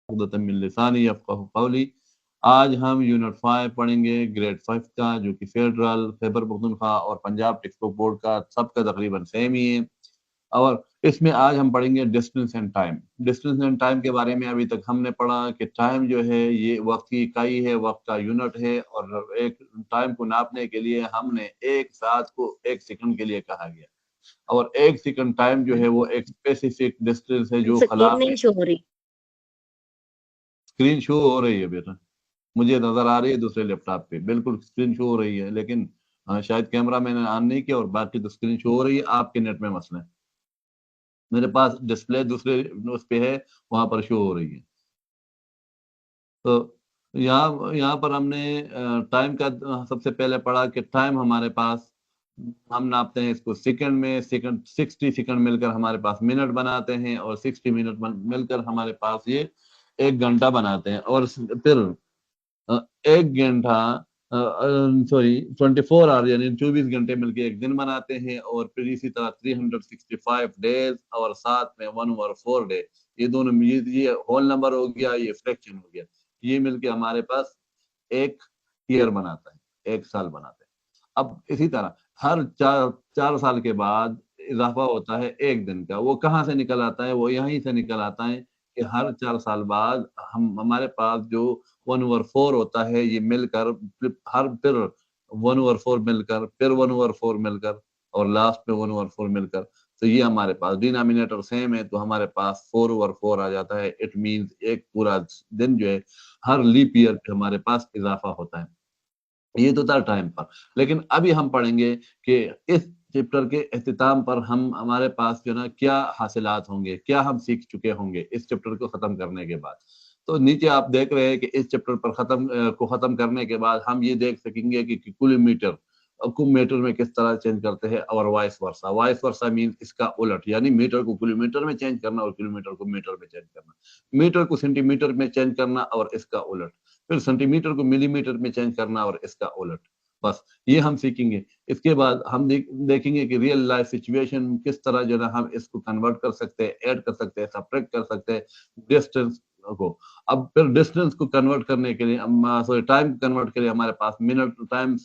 मिन लिसानी यफ़क़हू क़ौली। आज हम यूनिट 5 पढ़ेंगे, ग्रेड 5 का, जो कि फेडरल, खैबर पख्तूनख्वा और पंजाब टेक्स्ट बुक बोर्ड का सबका तकरीबन सेम ही है। और इसमें आज हम पढ़ेंगे distance and time. Distance and time के बारे में अभी तक हमने पढ़ा कि टाइम जो है ये वक्त की इकाई है, वक्त का यूनिट है, और एक टाइम को नापने के लिए हमने एक साथ को एक सेकंड के लिए कहा गया, और एक सेकंड टाइम जो है वो एक स्पेसिफिक डिस्टेंस है जो स्क्रीन खला नहीं शो हो रही। स्क्रीन शो हो रही है बेटा, मुझे नजर आ रही है दूसरे लैपटॉप पे, बिल्कुल स्क्रीन शो हो रही है, लेकिन शायद कैमरा मैंने ऑन नहीं किया, और बाकी तो स्क्रीन शो हो रही है, आपके नेट में मसला है। मेरे पास डिस्प्ले दूसरे उस पे है, वहां पर शो हो रही है। तो यहाँ यहाँ पर हमने टाइम का सबसे पहले पढ़ा कि टाइम हमारे पास, हम नापते हैं इसको सेकंड में। सेकंड 60 सेकंड मिलकर हमारे पास मिनट बनाते हैं, और 60 मिनट मिलकर हमारे पास ये एक घंटा बनाते हैं। और फिर एक घंटा, सॉरी 24 आवर यानी 24 घंटे मिलकर एक दिन बनाते हैं। और फिर इसी तरह 365 डेज और साथ में 1/4 डे, ये दोनों ये होल नंबर हो गया, ये फ्रैक्शन हो गया, ये मिलके हमारे पास एक ईयर बनाता है, एक साल बनाते हैं। अब इसी तरह हर 4 साल के बाद इजाफा होता है एक दिन का। वो कहाँ से निकल आता है? वो यहीं से निकल आता है कि हर 4 साल बाद हम हमारे पास जो 1/4 होता है, ये मिलकर हर फिर 1/4 मिलकर, फिर 1/4 मिलकर, और लास्ट में 1/4 मिलकर, तो ये हमारे पास डिनोमिनेटर सेम है, तो हमारे पास 4/4 आ जाता है। इट मींस एक पूरा दिन जो है हर लीप ईयर पे हमारे पास इजाफा होता है। ये तो था टाइम पर। लेकिन अभी हम पढ़ेंगे कि इस चैप्टर के इख्तिताम पर हम हमारे पास जो है ना क्या हासिलात होंगे, क्या हम सीख चुके होंगे इस चैप्टर को खत्म करने के बाद। तो नीचे आप देख रहे हैं कि इस चैप्टर पर को खत्म करने के बाद हम ये देख सकेंगे कि किलोमीटर को मीटर में किस तरह चेंज करते हैं, और vice versa. Vice versa mean इसका उलट, यानी मीटर को किलोमीटर में चेंज करना और किलोमीटर को मीटर में चेंज करना, मीटर को सेंटीमीटर में चेंज करना और इसका उलट, फिर सेंटीमीटर को मिलीमीटर में चेंज करना और इसका उलट। बस ये हम सीखेंगे। इसके बाद हम देखेंगे कि रियल लाइफ सिचुएशन किस तरह जो है हम इसको कन्वर्ट कर सकते हैं, ऐड कर सकते हैं, सब्ट्रैक्ट कर सकते हैं डिस्टेंस को। अब फिर डिस्टेंस को कन्वर्ट करने के लिए, सॉरी टाइम कन्वर्ट के लिए हमारे पास मिनट टाइम,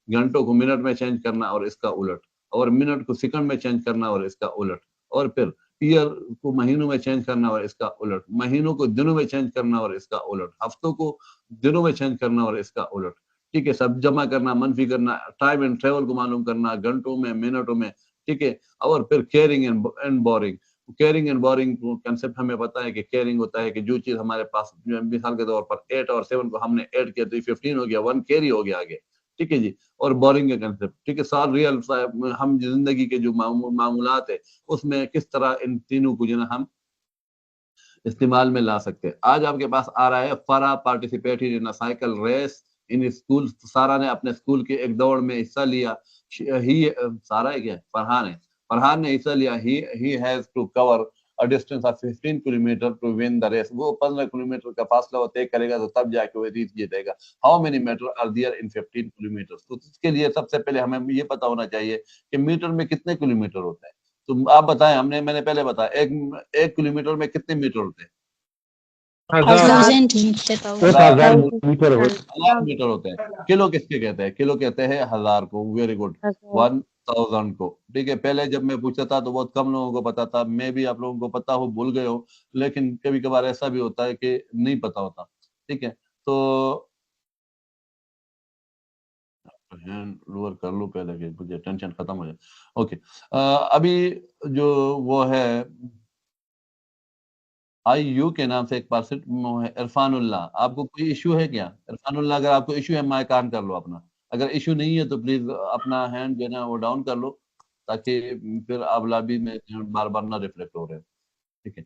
घंटों को मिनट में चेंज करना और इसका उलट, और मिनट को सेकंड में चेंज करना और इसका उलट, और फिर ईयर को महीनों में चेंज करना और इसका उलट, महीनों को दिनों में चेंज करना और इसका उलट, हफ्तों को दिनों में चेंज करना और इसका उलट। ठीक है, सब जमा करना, मनफी करना, टाइम एंड ट्रेवल को मालूम करना, घंटों में, मिनटों में। ठीक है, और फिर caring and boring. Caring and boring concept हमें पता है कि केयरिंग होता है कि जो चीज हमारे पास, मिसाल के तौर पर 8 और 7 को हमने ऐड किया तो 15 हो गया, 1 कैरी हो गया आगे। ठीक है जी। और बोरिंग का कंसेप्ट, ठीक है, साल रियल हम जिंदगी के जो मामूलात है उसमें किस तरह इन तीनों को जो ना हम इस्तेमाल में ला सकते हैं। आज आपके पास आ रहा है, Farah participated in a cycle race in school. Sara ने अपने स्कूल के एक दौड़ में हिस्सा लिया। ही सारा है क्या, फरहान है, फरहान ने हिस्सा लिया। He has to cover a distance of 15 kilometre to win the race. वो 15 किलोमीटर का फासला वो तय करेगा, तो तब जाके वो रेस जीतेगा। How many metre are there in 15 kilometre? तो इसके लिए सबसे पहले हमें ये पता होना चाहिए कि मीटर में कितने किलोमीटर होते हैं। तो आप बताएं, मैंने पहले बताया, एक किलोमीटर में कितने मीटर होते हैं? हजार 1000 मीटर हो। 1000 मीटर होते हैं। किलो किसके कहते हैं? किलो कहते हैं हजार को। वेरी गुड, 1000 को। ठीक है, पहले जब मैं पूछता था तो बहुत कम लोगों को पता था, मैं भी आप लोगों को पता हो, भूल गए हो, लेकिन कभी कभार ऐसा भी होता है कि नहीं पता होता। ठीक है, तो हैंड लोअर कर लो पहले कि मुझे टेंशन खत्म हो जाए। ओके, अभी जो वो है IU के नाम से एक पर्सन है, इरफानुल्लाह। आपको कोई इशू है क्या इरफानुल्लाह? अगर आपको इशू है, माइक ऑन कर लो अपना। अगर इशू नहीं है तो प्लीज अपना हैंड जो है ना वो डाउन कर लो, ताकि फिर आप लॉबी में बार बार ना रिफ्लेक्ट हो रहे हो। ठीक है,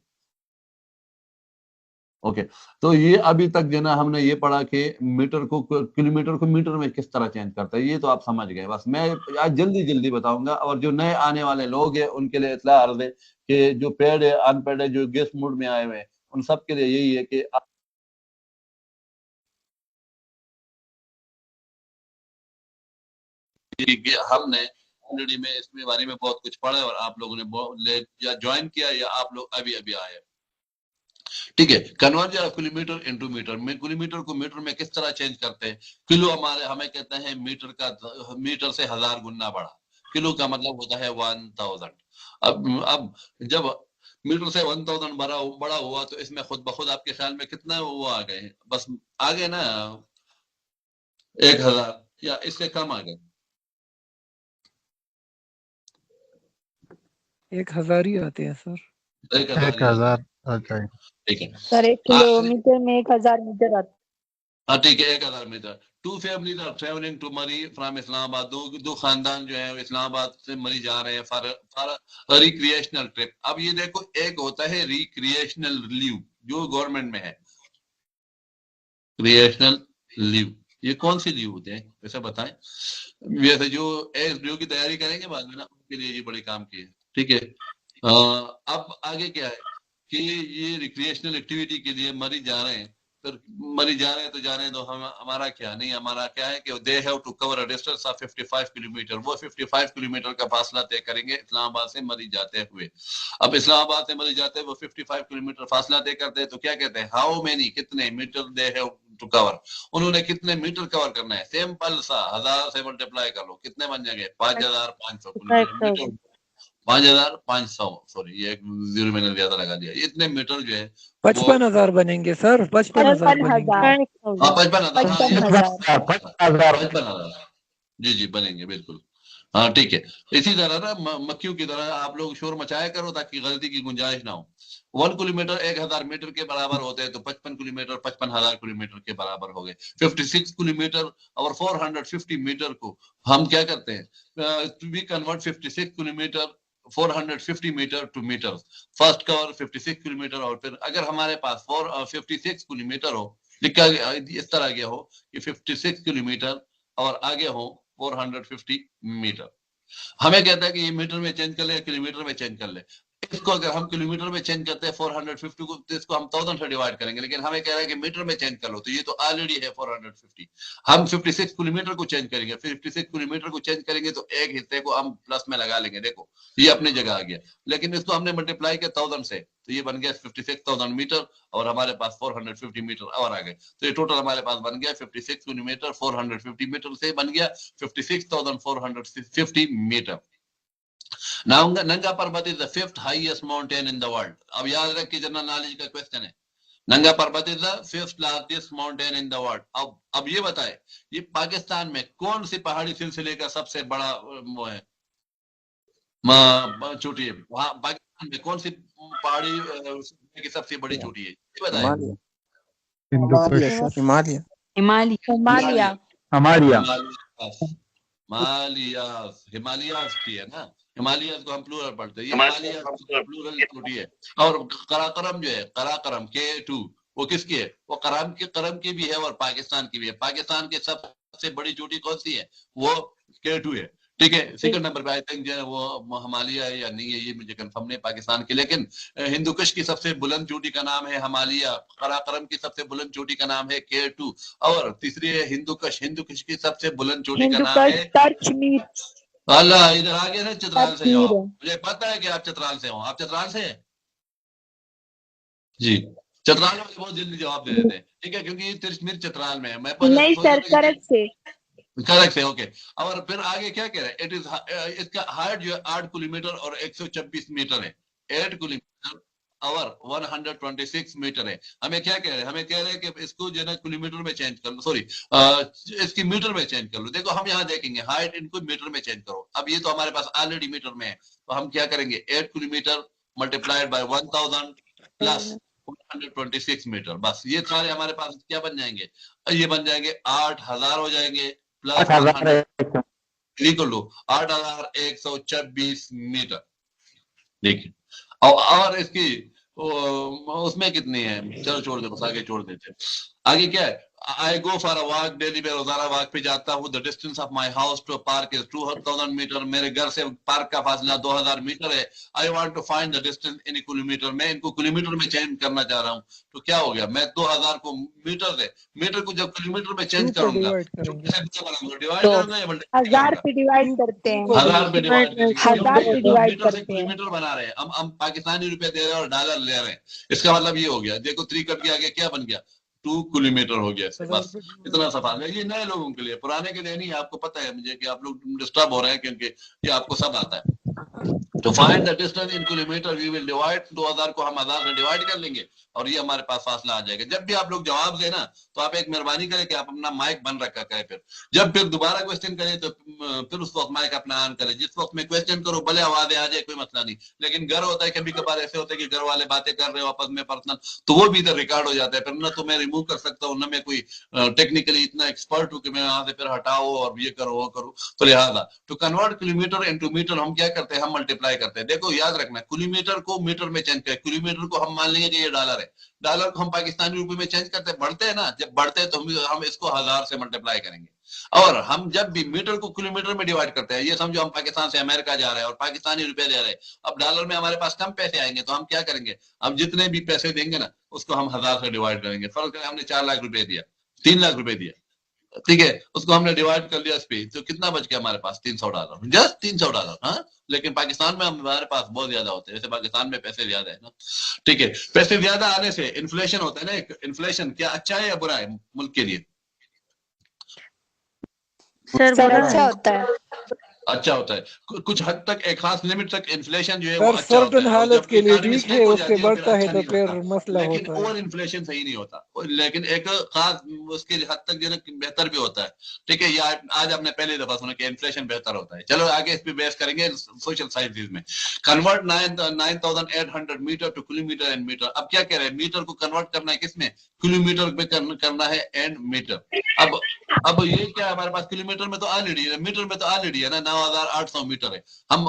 ओके। तो ये अभी तक जो ना हमने ये पढ़ा कि मीटर को, किलोमीटर को मीटर में किस तरह चेंज करता है, ये तो आप समझ गए। बस मैं आज जल्दी जल्दी बताऊंगा, और जो नए आने वाले लोग हैं उनके लिए इतला अर्ज है कि जो पेड है, अनपेड है, जो गेस्ट मूड में आए हुए हैं, उन सब के लिए यही है कि हमने ऑलरेडी में इसमें बारे में बहुत कुछ पढ़ा है, और आप लोगों ने या ज्वाइन किया या आप लोग अभी अभी आए। ठीक है। कन्वर्ट किलोमीटर इनटू मीटर में, किलोमीटर को मीटर में किस तरह चेंज करते हैं? किलो हमारे हमें कहते हैं मीटर से 1000 गुना बड़ा, किलो का मतलब होता है 1000। अब जब मीटर से 1000 बड़ा हुआ तो इसमें खुद ब खुद आपके ख्याल में कितना वो आ गए? बस आ गए ना 1000 या इससे कम आ गए? 1000 ही आते हैं सर। 1000 अच्छा ठीक है सर 1 किलोमीटर में 1000 मीटर आता हाँ ठीक है 1000 metre. 2 families are travelling to Murree from Islamabad, दो खानदान जो है इस्लामाबाद से मरी जा रहे हैं फॉर रिक्रिएशनल ट्रिप। अब ये देखो, एक होता है रिक्रिएशनल लीव जो गवर्नमेंट में है, क्रिएशनल लीव, ये कौन सी लीव होते हैं वैसे बताएं? वैसे जो एसडीओ की तैयारी करेंगे बाद में ना, उनके लिए ये बड़े काम की है। ठीक है, अब आगे क्या है कि ये रिक्रिएशनल एक्टिविटी के लिए मरी जा रहे हैं, तो मरी जा रहे हैं तो जा रहे हैं, तो हमारा क्या नहीं, हमारा क्या है कि they have to cover a distance of 55 kilometre. वो 55 किलोमीटर का फासला तय करेंगे इस्लामाबाद से मरी जाते हुए। अब इस्लामाबाद से मरी जाते हैं वो 55 किलोमीटर फासला तय करते हैं, तो क्या कहते हैं? हाउ मेनी, कितने metre they have to cover, उन्होंने कितने मीटर कवर करना है? सिंपल सा 1000 से मल्टीप्लाई कर लो, कितने बन जाएंगे? 5500 किलोमीटर, 5500, सॉरी ये एक जीरो मैंने ज्यादा लगा दिया, इतने मीटर जो है 55,000 बनेंगे सर, 55,000 बनेंगे। 55,000 जी जी बनेंगे बिल्कुल। हाँ ठीक है। इसी तरह ना मक्खियों की तरह आप लोग शोर मचाया करो ताकि गलती की गुंजाइश ना हो। 1 किलोमीटर 1000 मीटर के बराबर होते हैं, तो 55 किलोमीटर 55,000 किलोमीटर के बराबर हो गए। 56 किलोमीटर और 450 मीटर को हम क्या करते हैं? We convert 56 kilometre 450 metre to metre. First cover 56 kilometre, और फिर अगर हमारे पास 56 किलोमीटर हो, लिखा इस तरह गया हो कि 56 किलोमीटर और आगे हो 450 मीटर, हमें कहता है कि ये मीटर में चेंज कर ले, किलोमीटर में चेंज कर ले। इसको अगर हम किलोमीटर में चेंज करते हैं 450 को, तो इसको हम 1000 से डिवाइड करेंगे, लेकिन हमें कह रहा है कि मीटर में चेंज कर लो, तो ये तो ऑलरेडी है 450। हम 56 किलोमीटर को चेंज करेंगे, 56 किलोमीटर को चेंज करेंगे तो एक हिस्से को हम प्लस में लगा लेंगे, देखो ये अपनी जगह आ गया, लेकिन इसको हमने मल्टीप्लाई किया 1000 से, तो ये बन गया 56,000 मीटर, और हमारे पास 450 मीटर और आ गए, तो ये टोटल हमारे पास बन गया 56 किलोमीटर 450 मीटर से बन गया 56,450 metre. Now, Nanga Parbat is the 5th highest mountain in the world. अब याद रख के जनरल नॉलेज का क्वेश्चन है। नंगा पर्वत is the 5th largest mountain in the world. अब ये बताए, ये पाकिस्तान में कौन सी पहाड़ी सिलसिले का सबसे बड़ा वो है चोटी है? वहाँ पाकिस्तान में कौन सी पहाड़ी की सबसे बड़ी चोटी है, ये बताए? हिमालयास की है ना, हिमालयास को हम प्लूरल पढ़ते हैं, ये हिमालयास प्लूरल चोटी है। और कराकरम जो है, कराकरम K2, वो किसकी है? वो करम की भी है और पाकिस्तान की भी है। पाकिस्तान की सबसे बड़ी चोटी कौन सी है? वो K2 है। ठीक है, सेकंड नंबर पे आई थिंक जो है वो हिमालय है या नहीं है, ये मुझे कंफर्म नहीं पाकिस्तान की, लेकिन हिंदुकुश की सबसे बुलंद चोटी का नाम है हिमालय, कराकरम की सबसे बुलंद चोटी का नाम है K2, और तीसरी है हिंदुकुश। हिंदुकुश की सबसे बुलंद चोटी का नाम है अल्लाह। इधर आ गए ना चित्राल से, मुझे पता है कि आप चित्राल से हो। आप चित्राल से हैं जी? चित्राल वाले बहुत जल्दी जवाब दे देते हैं, ठीक है, क्योंकि तिरछमिर चित्राल में है। मैं नहीं सर, करेक्ट से ओके। और फिर आगे क्या कह रहे हैं? इट इज इसका हाइट जो है 8 किलोमीटर और 126 मीटर है। 8 किलोमीटर और 126 मीटर है। हमें क्या कह रहे हैं? हमें कह रहे हैं कि इसको जो है किलोमीटर में चेंज कर लो, सॉरी इसकी मीटर में चेंज कर लो। देखो हम यहाँ देखेंगे हाइट, इनको मीटर में चेंज करो। अब ये तो हमारे पास ऑलरेडी मीटर में है, तो हम क्या करेंगे? 8 kilometre multiplied by 1000 plus 126 metre, बस ये सारे हमारे पास क्या बन जाएंगे? ये बन जाएंगे 8000 हो जाएंगे, प्लस 100 लिख लो 8126 मीटर। देखिए, और इसकी उसमें कितनी है? चलो छोड़ दे, बस आगे छोड़ देते। आगे क्या है? I go for a walk daily, मैं रोजाना वॉक पे जाता हूँ. The distance of my house to a park is 2000 metre. मेरे घर से पार्क का फासला 2000 मीटर है. I want to find the distance in kilometre. मैं इनको किलोमीटर में चेंज करना चाह रहा हूँ. तो क्या हो गया, मैं 2000 को मीटर से, मीटर को जब किलोमीटर में चेंज करूंगा, डिवाइड करूंगा या मल्टीप्लाई 1000 पे डिवाइड करते हैं. 1000 पे डिवाइड करेंगे. 1000 पे डिवाइड मीटर से करते हैं. किलोमीटर बना रहे हैं हम पाकिस्तानी रुपए दे रहे हैं और डॉलर ले रहे हैं. इसका मतलब ये हो गया, देखो 3 कट के आगे क्या बन गया, 2 किलोमीटर हो गया. बस इतना सफाल है. ये नए लोगों के लिए, पुराने के लिए नहीं. आपको पता है मुझे कि आप लोग डिस्टर्ब हो रहे हैं क्योंकि ये आपको सब आता है. तो find the distance in kilometre, we will divide 2000 को हम 1000 से डिवाइड कर लेंगे और ये हमारे पास फासला आ जाएगा. जब भी आप लोग जवाब देना तो आप एक मेहरबानी करें कि आप अपना माइक बंद रखा करें. फिर दोबारा क्वेश्चन करें तो फिर उस वक्त माइक अपना ऑन करें. जिस वक्त में क्वेश्चन करो भले आवाजें आ जाए, कोई मसला नहीं. लेकिन घर होता है कभी कभार ऐसे होता है कि घर वाले बातें कर रहे हो आपस में पर्सनल, तो वो भी इधर रिकॉर्ड हो जाता है. फिर ना तो मैं रिमूव कर सकता हूँ, ना मैं कोई टेक्निकली इतना एक्सपर्ट हूँ कि मैं वहां से फिर हटाओ और ये करो वो करो. तो लिहाजा to convert kilometre into metre हम क्या करते हैं, हम मल्टीप्लाई करते हैं. देखो याद रखना, किलोमीटर को मीटर में चेंज करें. किलोमीटर को हम मान लेंगे कि ये डॉलर है, डॉलर को हम पाकिस्तानी रुपए में चेंज करते हैं. बढ़ते हैं ना, जब बढ़ते हैं तो हम इसको 1000 से मल्टीप्लाई करेंगे. और हम जब भी मीटर को किलोमीटर में डिवाइड करते हैं, ये समझो हम पाकिस्तान से अमेरिका जा रहे हैं और पाकिस्तानी रुपए दे रहे हैं. अब डॉलर में हमारे पास कम पैसे आएंगे तो हम क्या करेंगे, हम जितने भी पैसे देंगे ना उसको हम 1000 से डिवाइड करेंगे. फर्क है, हमने 4 लाख रुपए दिया, 3 लाख रुपए दिया, ठीक है, उसको हमने डिवाइड कर लिया इस पे, तो कितना बच गया हमारे पास, $300, जस्ट $300. हाँ, लेकिन पाकिस्तान में हमारे पास बहुत ज्यादा होते हैं. जैसे पाकिस्तान में पैसे ज्यादा है ना, ठीक है. पैसे ज्यादा आने से इन्फ्लेशन होता है ना, एक इन्फ्लेशन क्या अच्छा है या बुरा है मुल्क के लिए? सर अच्छा होता है. अच्छा होता है. कुछ हद तक, एक खास लिमिट तक इन्फ्लेशन जो है वो अच्छा होता सर्टेन है. हालत के लिए ठीक है, उससे बढ़ता है तो फिर मसला लेकिन होता है. ओवर इन्फ्लेशन सही नहीं होता. लेकिन एक खास उसके हद तक जो है बेहतर भी होता है. ठीक है, ये आज आपने पहली दफा सुना कि इन्फ्लेशन बेहतर होता है. चलो आगे इस पे बेस करेंगे सोशल साइंसेज में. Convert 9800 metre to kilometre and metre. अब क्या कह रहे हैं, मीटर को कन्वर्ट करना है किसमें, किलोमीटर में करना है एंड मीटर. अब ये क्या हमारे पास, किलोमीटर में तो ऑलरेडी है, मीटर में तो ऑलरेडी है ना, 9800 मीटर है. हम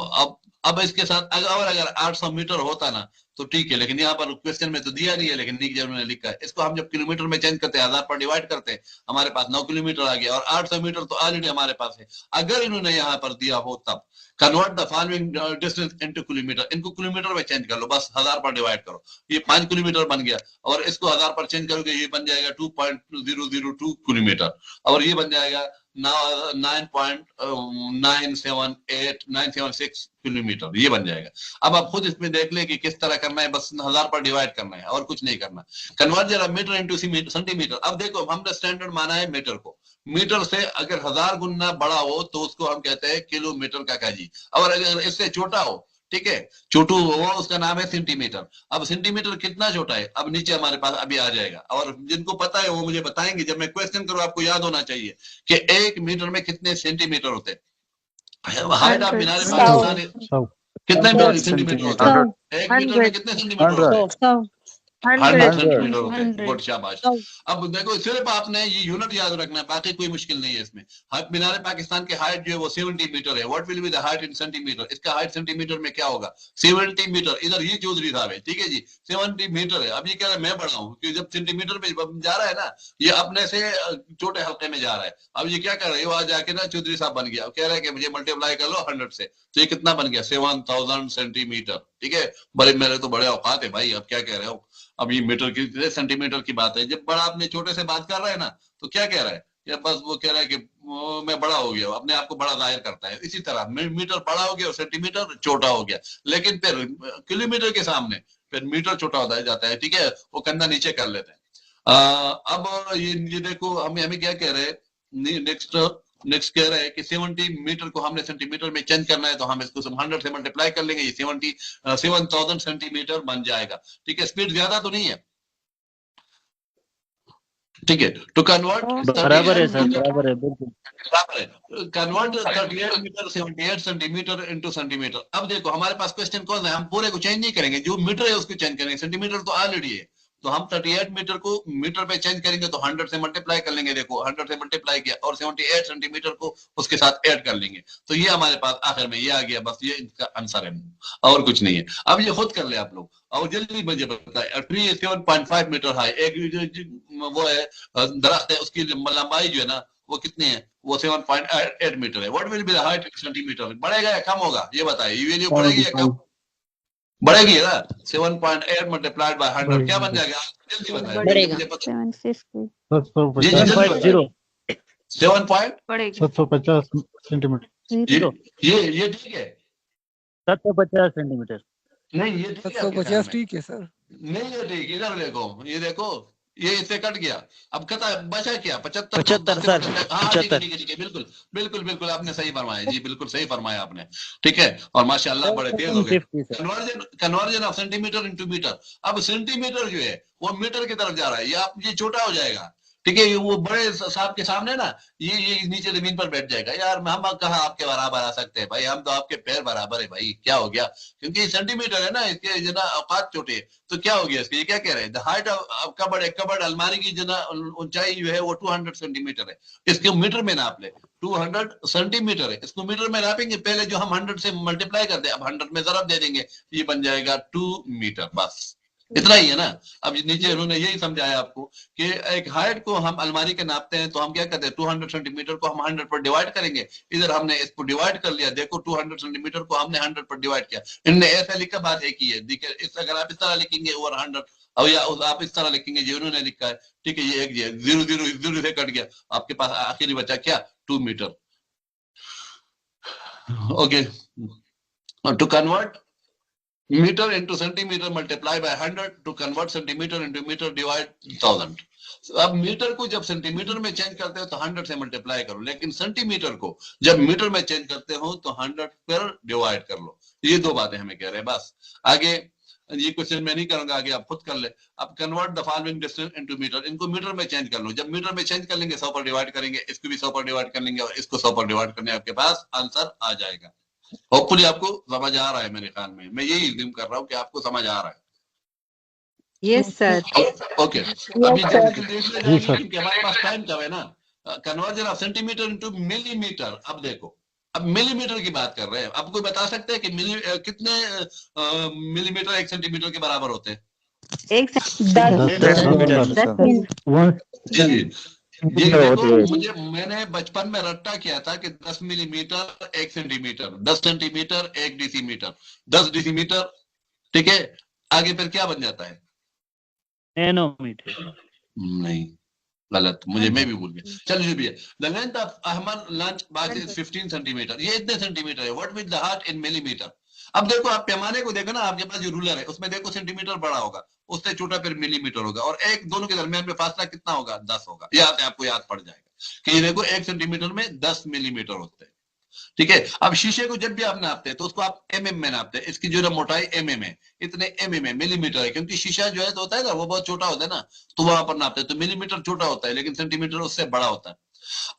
अब इसके साथ अगर 800 मीटर होता ना तो ठीक है, लेकिन यहाँ पर क्वेश्चन में तो दिया नहीं है, लेकिन नीचे उन्होंने लिखा है. इसको हम जब किलोमीटर में चेंज करते हैं, 1000 पर डिवाइड करते हैं, हमारे पास 9 किलोमीटर आ गया और 800 मीटर तो ऑलरेडी हमारे पास है. अगर इन्होंने यहाँ पर दिया हो तब convert the following distance into kilometre, इनको किलोमीटर में चेंज कर लो, बस 1000 पर डिवाइड करो, ये 5 किलोमीटर बन गया. और इसको 1000 पर चेंज करोगे ये बन जाएगा 2.002 किलोमीटर. और ये बन जाएगा 9.976 किलोमीटर, ये बन जाएगा. अब आप खुद इसमें देख ले कि किस तरह करना है, बस 1000 पर डिवाइड करना है और कुछ नहीं करना. कन्वर्ट जरा मीटर इनटू सेंटीमीटर. अब देखो हमने स्टैंडर्ड माना है मीटर को, मीटर से अगर 1000 गुना बड़ा हो तो उसको हम कहते हैं किलोमीटर का काजी. और अगर इससे छोटा हो, ठीक है, छोटू वो उसका नाम है सेंटीमीटर. अब सेंटीमीटर कितना छोटा है, अब नीचे हमारे पास अभी आ जाएगा. और जिनको पता है वो मुझे बताएंगे, जब मैं क्वेश्चन करूं आपको याद होना चाहिए कि 1 मीटर में कितने सेंटीमीटर होते हैं. हाइट ऑफ मीनार पाकिस्तान कितने सेंटीमीटर होता है, 1 मीटर में कितने सेंटीमीटर होते हैं, 100 सेंटीमीटर होते हैं. गुड, शाबाश. अब देखो सिर्फ आपने ये यूनिट याद रखना है, बाकी कोई मुश्किल नहीं है इसमें. मीनार पाकिस्तान की हाइट जो है वो 70 मीटर है. What will be the height in centimetre, इसका हाइट सेंटीमीटर में क्या होगा, 70 मीटर. इधर ये चौधरी साहब है, ठीक है जी, 70 मीटर है. अब ये कह रहा है मैं बड़ा हूँ, क्योंकि जब सेंटीमीटर पे जा रहा है ना, ये अपने से छोटे हल्के में जा रहा है. अब ये क्या कर रहा है, वो जाके ना चौधरी साहब बन गया, कह रहा है कि मुझे मल्टीप्लाई कर लो 100 से, तो ये कितना बन गया, 7000 सेंटीमीटर. ठीक है, बड़े मेरे तो बड़े औकात है भाई, अब क्या कह रहे हो. अब ये मीटर की सेंटीमीटर की बात है. जब बड़ा अपने छोटे से बात कर रहा है ना, तो क्या कह रहा है, या बस वो कह रहा है कि मैं बड़ा हो गया, अपने आप को बड़ा जाहिर करता है. इसी तरह मीटर बड़ा हो गया और सेंटीमीटर छोटा हो गया. लेकिन फिर किलोमीटर के सामने फिर मीटर छोटा होता जाता है. ठीक है, वो कंधा नीचे कर लेते हैं. अब ये देखो हमें क्या कह रहे हैं, नेक्स्ट कह रहा है कि 70 मीटर को हमने सेंटीमीटर में चेंज करना है, तो हम इसको 100 से मल्टीप्लाई कर लेंगे, ये 7000 सेंटीमीटर बन जाएगा. ठीक है, स्पीड ज्यादा तो नहीं है, ठीक है. तो कन्वर्ट बराबर है सर, बराबर है, बिल्कुल बराबर है. Convert 38 metre 78 centimetre into centimetre. अब देखो हमारे पास क्वेश्चन कौन है, हम पूरे को चेंज नहीं करेंगे, जो मीटर है उसको चेंज करेंगे, सेंटीमीटर तो ऑलरेडी है. तो हम 38 मीटर को मीटर पे चेंज करेंगे तो 100 से मल्टीप्लाई कर लेंगे। देखो 100 से मल्टीप्लाई किया और 78 सेंटीमीटर को उसके साथ ऐड कर लेंगे, तो ये हमारे पास आखिर में ये आ गया। बस ये इसका आंसर है और कुछ नहीं है। अब ये खुद कर ले आप लोग और जल्दी मुझे बताए। ट्री 7.5 मीटर हाई, एक वो है दरख्त है, उसकी लंबाई जो है ना वो कितनी है, वो 7.8 मीटर है। What will be the height in centimetre? बढ़ेगा या कम होगा ये बताइए। ये वैल्यू बढ़ेगी या कम बढ़ेगी? ना 7.8 मल्टीप्लाइड बाय 100 क्या बन जाएगा? जल्दी बताइए बढ़ेगा। मुझे पता। 750 जी जी जल्दी 7.0 7 पॉइंट बढ़ेगा। 750 सेंटीमीटर। ये ठीक है? 750 सेंटीमीटर। नहीं ये ठीक है आपके ख्याल 750 में? ठीक है सर। नहीं ये ठीक, इधर देखो, ये देखो ये इससे कट गया। अब कटा बचा क्या? 75 75 सर, हाँ ठीक है 75। ठीक है बिल्कुल बिल्कुल बिल्कुल आपने सही फरमाया जी, बिल्कुल सही फरमाया आपने। ठीक है और माशाल्लाह बड़े तेज हो गए। 750 sir. Conversion of centimetre into metre. अब सेंटीमीटर जो है वो मीटर की तरफ जा रहा है, ये आप ये छोटा हो जाएगा। ठीक है वो बड़े साहब के सामने ना ये नीचे जमीन पर बैठ जाएगा। यार हम कहाँ आपके बराबर आ सकते हैं भाई, हम तो आपके पैर बराबर है भाई, क्या हो गया? क्योंकि सेंटीमीटर है ना, इसके जना औकात छोटे है। तो क्या हो गया इसके? ये क्या कह रहे हैं? द हाइट ऑफ कबर्ड अलमारी की जना ऊंचाई जो है वो 200 सेंटीमीटर है। इसके मीटर में नाप ले, 200 सेंटीमीटर है, इसको मीटर में नापेंगे। पहले जो हम 100 से मल्टीप्लाई करते हैं, अब 100 में जरब दे देंगे, ये बन जाएगा 2 मीटर। बस इतना ही है ना। अब नीचे उन्होंने यही समझाया आपको कि एक हाइट को हम अलमारी के नापते हैं तो हम क्या करते हैं, 200 सेंटीमीटर को हम 100 पर डिवाइड करेंगे। इधर हमने इसको डिवाइड कर लिया, देखो 200 सेंटीमीटर को हमने 100 पर डिवाइड किया। इनने ऐसा लिखा, बात एक ही है। देखिए अगर आप इस तरह लिखेंगे ओवर 100 और या आप इस तरह लिखेंगे जो उन्होंने लिखा है, ठीक है, ये एक जीरो जीरो जीरो से कट गया, आपके पास आखिरी बचा क्या? 2 metre. Okay, to convert meter into centimeter multiply by 100 to convert centimeter into meter divide 1000। अब मीटर को जब सेंटीमीटर में चेंज करते हो तो 100 से मल्टीप्लाई करो, लेकिन सेंटीमीटर को जब मीटर में चेंज करते हो तो 100 पर डिवाइड कर लो। ये दो बातें हमें कह रहे हैं। बस आगे ये क्वेश्चन मैं नहीं करूंगा, आगे आप खुद कर ले। अब convert the following distance into metre, इनको मीटर में चेंज कर लो। जब मीटर में चेंज कर लेंगे 100 पर डिवाइड करेंगे, इसको भी 100 पर डिवाइड कर लेंगे और इसको 100 पर डिवाइड करने आपके पास आंसर आ जाएगा। होपफुली आपको समझ आ रहा है मेरे ख्याल में, मैं यही इल्म कर रहा हूँ कि आपको समझ आ रहा है। Yes sir. ओके अभी क्योंकि हमारे पास टाइम कम है ना। Conversion of centimetre into millimetre. अब देखो, अब मिलीमीटर की बात कर रहे हैं। अब कोई बता सकते हैं कि कितने मिलीमीटर 1 सेंटीमीटर के बराबर होते हैं? 10 जी ये देखो, मुझे मैंने बचपन में रट्टा किया था कि 10 millimetre 1 centimetre, 10 centimetre 1 decimetre, 10 decimetre. ठीक है, आगे फिर क्या बन जाता है? नैनोमीटर। नहीं, गलत, मुझे मैं भी भूल गया। चलिए भी है। The length of Ahmad lunch box is 15 centimetre. ये इतने सेंटीमीटर है। What will the heart in millimetre? अब देखो, आप पैमाने को देखो ना, आपके पास जो रूलर है उसमें देखो सेंटीमीटर बड़ा होगा, उससे छोटा फिर मिलीमीटर होगा, और एक दोनों के दरमियान में फासला कितना होगा? 10 होगा। याद है आपको, याद पड़ जाएगा कि देखो 1 सेंटीमीटर में 10 मिलीमीटर होते हैं। ठीक है, अब शीशे को जब भी आप नापते हैं तो उसको आप एमएम में नापते हैं। इसकी जो है मोटाई एमएम है, इतने एमएम है, मिलीमीटर है, क्योंकि शीशा जो है तो होता है ना वो बहुत छोटा होता है ना, तो वहां पर नापते हैं तो मिलीमीटर छोटा होता है, लेकिन सेंटीमीटर उससे बड़ा होता है।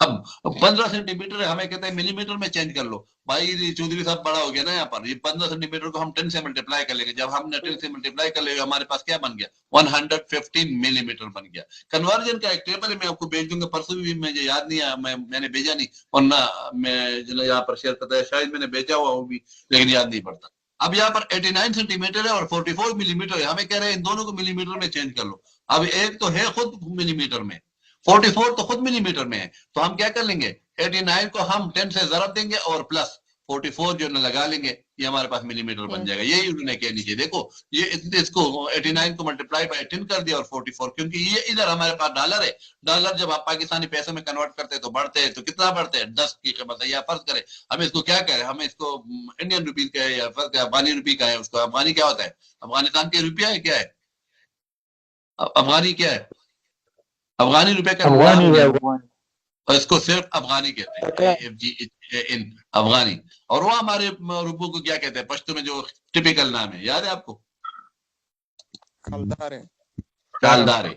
अब 15 सेंटीमीटर है, हमें कहते हैं मिलीमीटर में चेंज कर लो। भाई चौधरी साहब बड़ा हो गया ना यहाँ पर। ये 15 सेंटीमीटर को हम 10 से मल्टीप्लाई कर लेंगे। जब हमने 10 से मल्टीप्लाई कर लेंगे हमारे पास क्या बन गया? 115 मिलीमीटर बन गया। कन्वर्जन का एक टेबल है, मैं आपको भेज दूंगा। परसों भी मुझे याद नहीं आया, मैंने भेजा नहीं, वरना मैं जो यहाँ पर शेयर करता है, शायद मैंने भेजा हुआ भी लेकिन याद नहीं पड़ता। अब यहाँ पर 89 सेंटीमीटर है और 44 मिलीमीटर है। हमें कह रहे हैं इन दोनों को मिलीमीटर में चेंज कर लो। अब एक तो है खुद मिलीमीटर में, 44 तो खुद मिलीमीटर में है, तो हम क्या कर लेंगे? 89 को हम 10 से जरब देंगे और प्लस 44 जो लगा लेंगे, ये हमारे पास मिलीमीटर बन जाएगा। यही उन्होंने कह नीचे देखो, ये इसको 89 को मल्टीप्लाई बाय 10 कर दिया और 44, क्योंकि ये इधर हमारे पास डॉलर है। डॉलर जब आप पाकिस्तानी पैसों में कन्वर्ट करते हैं तो बढ़ते हैं, तो कितना बढ़ते हैं? 10 की कीमत है। या फर्ज करें हम इसको क्या कहें, हमें इसको इंडियन रुपीज का है या फर्ज अफगानी रुपी का है। उसको अफगानी क्या होता है? अफगानिस्तान के रुपया है, क्या है अफगानी? क्या है अफगानी रुपए का? और इसको सिर्फ अफगानी कहते हैं, इन अफगानी। और वो हमारे रुपयों को क्या कहते हैं पश्तो में, जो टिपिकल नाम है, याद है आपको? कालदार है। कालदार है।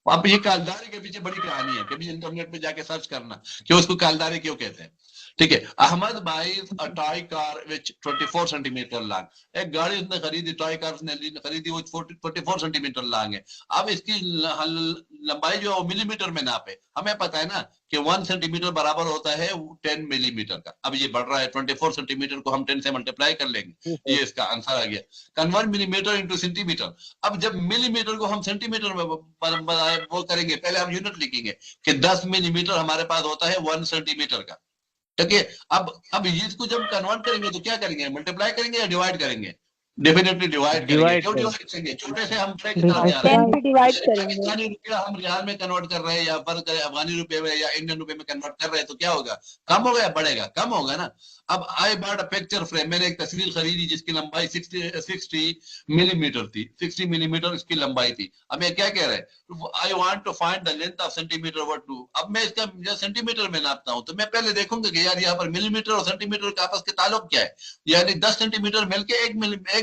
अब ये कालदारी के पीछे बड़ी कहानी है, कभी इंटरनेट पे जाके सर्च करना कि उसको कालदारी क्यों कहते हैं। ठीक है, अहमद भाई a toy car which 24 centimetre long, एक गाड़ी उसने खरीदी, टॉय कार उसने खरीदी, वो 24 सेंटीमीटर लॉन्ग है। अब इसकी लंबाई जो है वो मिलीमीटर में नापे, हमें पता है ना कि 1 सेंटीमीटर बराबर होता है 10 मिलीमीटर का। अब ये बढ़ रहा है, 24 सेंटीमीटर को हम 10 से मल्टीप्लाई कर लेंगे, ये इसका आंसर आ गया। Convert millimetre into centimetre. अब जब मिलीमीटर को हम सेंटीमीटर में वो करेंगे, पहले हम यूनिट लिखेंगे कि 10 मिलीमीटर हमारे पास होता है 1 सेंटीमीटर का। ठीक है, अब इसको जब कन्वर्ट करेंगे तो क्या करेंगे, मल्टीप्लाई करेंगे या डिवाइड करेंगे? डेफिनेटली डिवाइड करेंगे। क्यों डिवाइड करेंगे? छोटे से हम रुपए की तरफ जा रहे हैं, डिवाइड करेंगे। पाकिस्तानी रुपया हम रियाल में कन्वर्ट कर रहे हैं या फर्क अफगानी रुपए में या इंडियन रुपए में कन्वर्ट कर रहे हैं, तो क्या होगा, कम होगा या बढ़ेगा? कम होगा ना। अब I bought a picture frame, मैंने एक तस्वीर खरीदी जिसकी लंबाई 60 मिलीमीटर थी, 60 मिलीमीटर इसकी लंबाई थी। अब मैं क्या कह रहा है, I want to find the length of centimetre over 2। अब मैं इसका सेंटीमीटर में नापता हूं तो मैं पहले देखूंगा कि यार यहाँ पर मिलीमीटर और सेंटीमीटर का आपस के ताल्लुक क्या है, यानी 10 सेंटीमीटर मिलके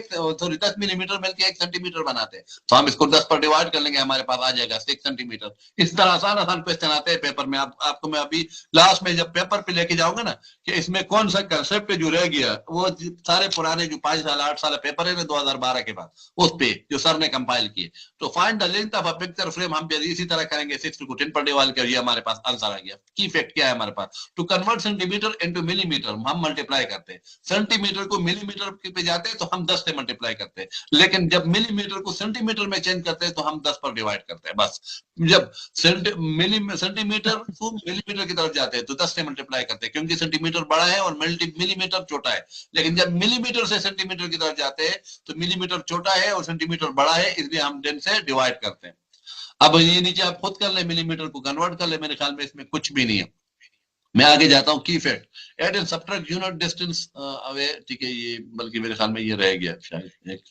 10 मिलीमीटर मिलके 1 सेंटीमीटर बनाते हैं, तो हम इसको 10 पर डिवाइड कर लेंगे, हमारे पास आ जाएगा 6 सेंटीमीटर। इस तरह आसान आसान क्वेश्चन आते हैं पेपर में। आपको मैं अभी लास्ट में जब पेपर पे लेके जाऊंगा ना कि इसमें कौन सा कंसेप्ट जो रह गया, वो सारे पुराने जो 5 साल 8 साल पेपर है ना 2012 के बाद, उस पे जो सर ने कंपाइल किए। तो find the length of a picture frame हम इसी तरह करेंगे, 60 को 10 पर डिवाइड करिए, हमारे पास आंसर आ गया। की फैक्ट क्या है हमारे पास, to convert centimetre into millimetre हम मल्टीप्लाई करते हैं, सेंटीमीटर को मिलीमीटर पे जाते हैं तो हम 10 से मल्टीप्लाई करते हैं, लेकिन जब मिलीमीटर को सेंटीमीटर में चेंज करते हैं तो हम 10 पर डिवाइड करते हैं बस। जब सेंटीमीटर को मिलीमीटर की तरफ जाते हैं तो 10 से मल्टीप्लाई करते हैं, क्योंकि सेंटीमीटर बड़ा है और मिलीमीटर छोटा है। लेकिन जब मिलीमीटर से सेंटीमीटर की तरफ जाते हैं तो मिलीमीटर छोटा है और सेंटीमीटर बड़ा है, इसलिए हम 10 से डिवाइड करते हैं। अब ये नीचे आप खुद कर ले, मिलीमीटर को कन्वर्ट कर ले, मेरे ख्याल में इसमें कुछ भी नहीं है। मैं आगे जाता हूँ, की fact add and subtract unit distance away. ठीक है, ये बल्कि मेरे ख्याल में ये रह गया शायद एक,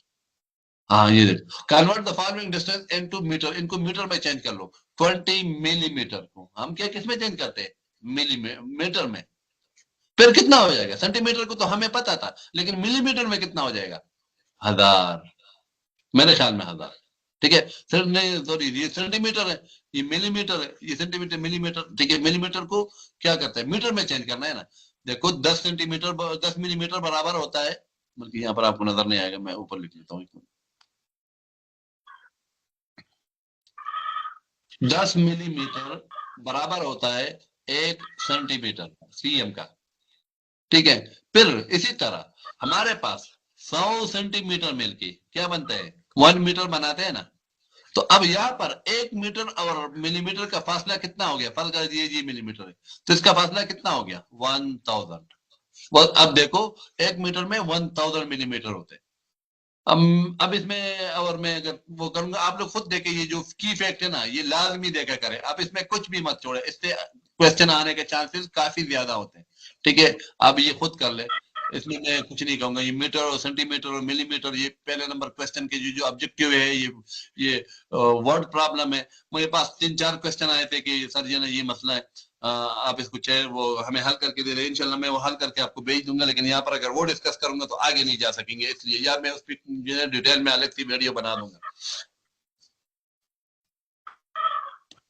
हाँ ये देखो, convert the following distance into metre, इनको मीटर में चेंज कर लो। 20 मिलीमीटर को हम क्या किस में चेंज करते हैं, मिलीमीटर में, फिर कितना हो जाएगा? सेंटीमीटर को तो हमें पता था, लेकिन मिलीमीटर में कितना हो जाएगा? 1000, मेरे ख्याल में 1000। ठीक है सर, नहीं सॉरी, ये सेंटीमीटर है, ये मिलीमीटर है, ये सेंटीमीटर मिलीमीटर। ठीक है, मिलीमीटर को क्या करते हैं, मीटर में चेंज करना है ना। देखो 10 सेंटीमीटर 10 मिलीमीटर बराबर होता है, बल्कि यहाँ पर आपको नजर नहीं आएगा, मैं ऊपर लिख लेता हूँ, 10 मिलीमीटर बराबर होता है 1 सेंटीमीटर सीएम का। ठीक है, फिर इसी तरह हमारे पास 100 सेंटीमीटर मिलके क्या बनता है, 1 मीटर बनाते हैं ना। तो अब यहाँ पर 1 मीटर और मिलीमीटर का फासला कितना हो गया, फर्ज कर दीजिए मिलीमीटर है तो इसका फासला कितना हो गया, 1000। अब देखो 1 मीटर में 1000 मिलीमीटर होते हैं। अब इसमें और मैं अगर वो करूंगा, आप लोग खुद देखें, ये जो की फैक्ट है ना ये लाजमी देखा करें, आप इसमें कुछ भी मत छोड़े, इससे क्वेश्चन आने के चांसेस काफी ज्यादा होते हैं। ठीक है, आप ये खुद कर ले, इसमें मैं कुछ नहीं कहूंगा। ये मीटर और सेंटीमीटर और मिलीमीटर, ये पहले नंबर क्वेश्चन के जो ऑब्जेक्टिव है, ये वर्ड प्रॉब्लम है। मेरे पास 3-4 क्वेश्चन आए थे कि सर जी ने ये मसला है, आप इसको चाहे वो हमें हल करके दे रहे हैं, इंशाल्लाह मैं वो हल करके आपको भेज दूंगा। लेकिन यहाँ पर अगर वो डिस्कस करूंगा तो आगे नहीं जा सकेंगे, इसलिए यार मैं उस पर डिटेल में अलग सी वीडियो बना दूंगा।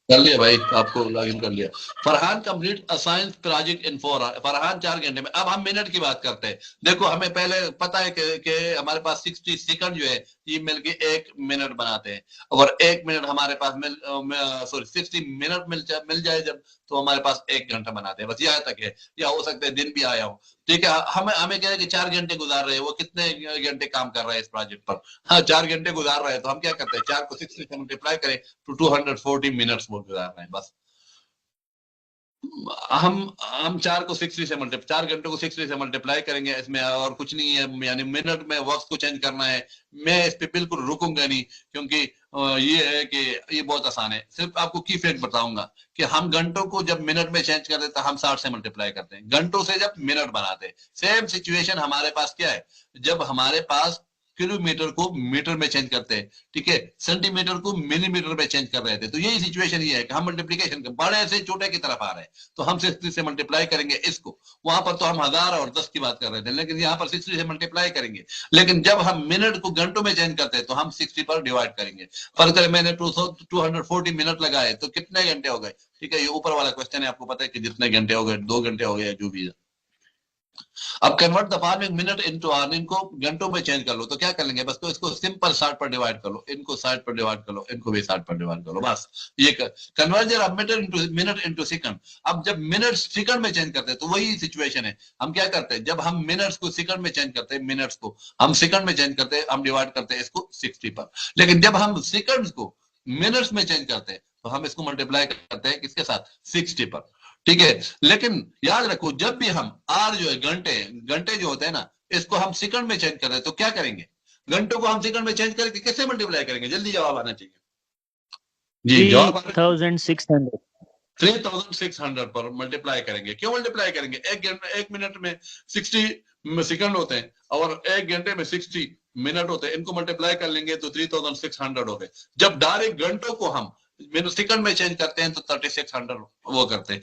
कर लिया भाई, आपको लॉगिन कर लिया। Farhan complete a science project in 4 hour, Farhan 4 घंटे में। अब हम मिनट की बात करते हैं। देखो हमें पहले पता है कि हमारे पास 60 सेकंड जो है ये मिलके 1 मिनट बनाते हैं, और 1 मिनट हमारे पास 60 मिनट मिल जाए जब, तो हमारे पास 1 घंटा बनाते हैं। बस यहाँ तक है, या हो सकता है दिन भी आया हो। ठीक है, हमें क्या है कि 4 घंटे गुजार रहे हैं, वो कितने घंटे काम कर रहा है इस प्रोजेक्ट पर, हाँ 4 घंटे गुजार रहा है, तो हम क्या करते हैं 4 को 60 से मल्टीप्लाई करें तो 240 मिनट्स वो गुजार रहे हैं। बस हम 4 को 60 से 4 घंटों को 60 से मल्टीप्लाई करेंगे, इसमें और कुछ नहीं है, यानी मिनट में वक्त को चेंज करना है। मैं इस पे बिल्कुल रुकूंगा नहीं, क्योंकि ये है कि ये बहुत आसान है। सिर्फ आपको की फैक्ट बताऊंगा कि हम घंटों को जब मिनट में चेंज कर देते हैं, हम 60 से मल्टीप्लाई करते हैं, घंटों से जब मिनट बनाते हैं। सेम सिचुएशन हमारे पास क्या है, जब हमारे पास किलोमीटर को मीटर में चेंज करते हैं, ठीक है, सेंटीमीटर को मिलीमीटर में चेंज कर रहे थे। तो यही सिचुएशन ये है कि हम मल्टीप्लीकेशन बड़े से छोटे की तरफ आ रहे हैं, तो हम 60 से मल्टीप्लाई करेंगे इसको। वहां पर तो हम 1000 और 10 की बात कर रहे थे, लेकिन यहाँ पर 60 से मल्टीप्लाई करेंगे। लेकिन जब हम मिनट को घंटों में चेंज करते हैं तो हम 60 पर डिवाइड करेंगे। पर अगर मैंने 240 मिनट लगाए तो कितने घंटे हो गए, ठीक है, ये ऊपर वाला क्वेश्चन है, आपको पता है कि जितने घंटे हो गए, 2 घंटे हो गए या जो भी है। अब convert the following minute into hour, इनको घंटों में चेंज कर लो, तो क्या कर लेंगे, बस तो इसको सिंपल 60 पर डिवाइड कर लो, इनको 60 पर डिवाइड कर लो, इनको भी 60 पर डिवाइड कर लो, बस ये conversion of minute into second. अब जब मिनट सेकंड में चेंज करते हैं तो वही सिचुएशन है, हम क्या करते हैं, जब हम मिनट्स को सेकंड में चेंज करते हैं, मिनट्स को हम सेकंड में चेंज करते हैं, हम डिवाइड करते हैं इसको 60 पर। लेकिन जब हम सेकंड्स को मिनट्स में चेंज करते हैं तो हम इसको मल्टीप्लाई करते हैं किसके साथ, 60 पर, ठीक है। लेकिन याद रखो, जब भी हम आर जो है घंटे जो होते हैं ना, इसको हम सेकंड में चेंज कर रहे हैं तो क्या करेंगे, घंटों को हम सेकंड में चेंज करके कैसे मल्टीप्लाई करेंगे, जल्दी जवाब आना चाहिए जी। जवाब 3600 3600 पर मल्टीप्लाई करेंगे। क्यों मल्टीप्लाई करेंगे, एक मिनट में 60 सेकंड होते हैं और एक घंटे में 60 मिनट होते हैं, इनको मल्टीप्लाई कर लेंगे तो 3600 हो गए। जब डायरेक्ट घंटों को हम सेकंड में चेंज करते हैं तो 3600 वो करते हैं।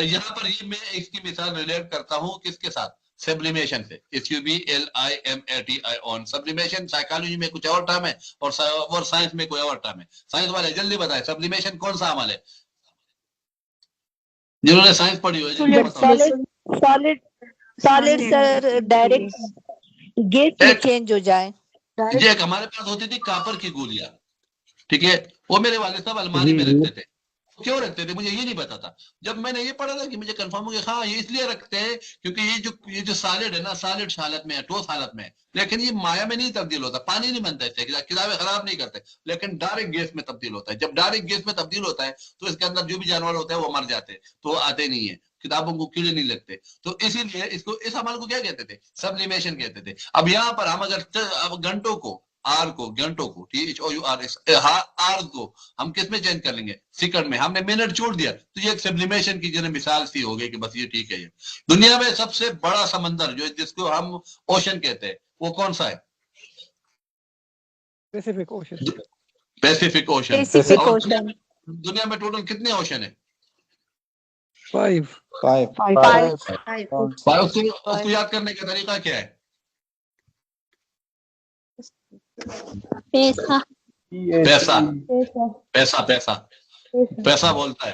यहाँ पर ये मैं इसकी मिसाल रिलेट करता हूँ किसके साथ, सब्लिमेशन से, SUBLIMATI ऑन। सब्लिमेशन साइकोलॉजी में कुछ और टर्म है और साइंस में कोई और टर्म है। साइंस वाले जल्दी बताएं, सब्लिमेशन कौन सा अमल है, जिन्होंने साइंस पढ़ी हो सॉलिड सर डायरेक्ट गैस में चेंज हो जाए। एक हमारे पास होती थी कापर की गोलियां, ठीक है, वो मेरे वाले साहब अलमारी में रखते थे। क्यों रखते थे मुझे ये नहीं पता था, जब मैंने ये पढ़ा था कि मुझे कंफर्म हो गया, हाँ ये इसलिए रखते हैं क्योंकि ये जो सॉलिड है ना, सॉलिड हालत में है, ठोस हालत में है, लेकिन ये माया में नहीं तब्दील होता, पानी नहीं बनता इससे, किताबें खराब नहीं करते, लेकिन डायरेक्ट गैस में तब्दील होता है। जब डायरेक्ट गैस में तब्दील होता है तो इसके अंदर जो भी जानवर होते हैं वो मर जाते हैं, तो वो आते नहीं है, किताबों को कीड़े नहीं लगते, तो इसीलिए इसको, इस अमल को क्या कहते थे, सब्लिमेशन कहते थे। अब यहाँ पर हम अगर घंटों को, आर को, घंटों को, आर को हम किस में चेंज कर लेंगे, सेकंड में, हमने मिनट छोड़ दिया, तो ये एक सब्लिमेशन की जैसे मिसाल सी हो गई कि बस ये ठीक है। ये दुनिया में सबसे बड़ा समंदर जो जिसको हम ओशन कहते हैं वो कौन सा है, Pacific ocean. Pacific ocean. Pacific ocean. दुनिया में टोटल कितने ओशन है, 5। उसको याद करने का तरीका क्या है, पैसा पैसा पैसा पैसा पैसा बोलता है।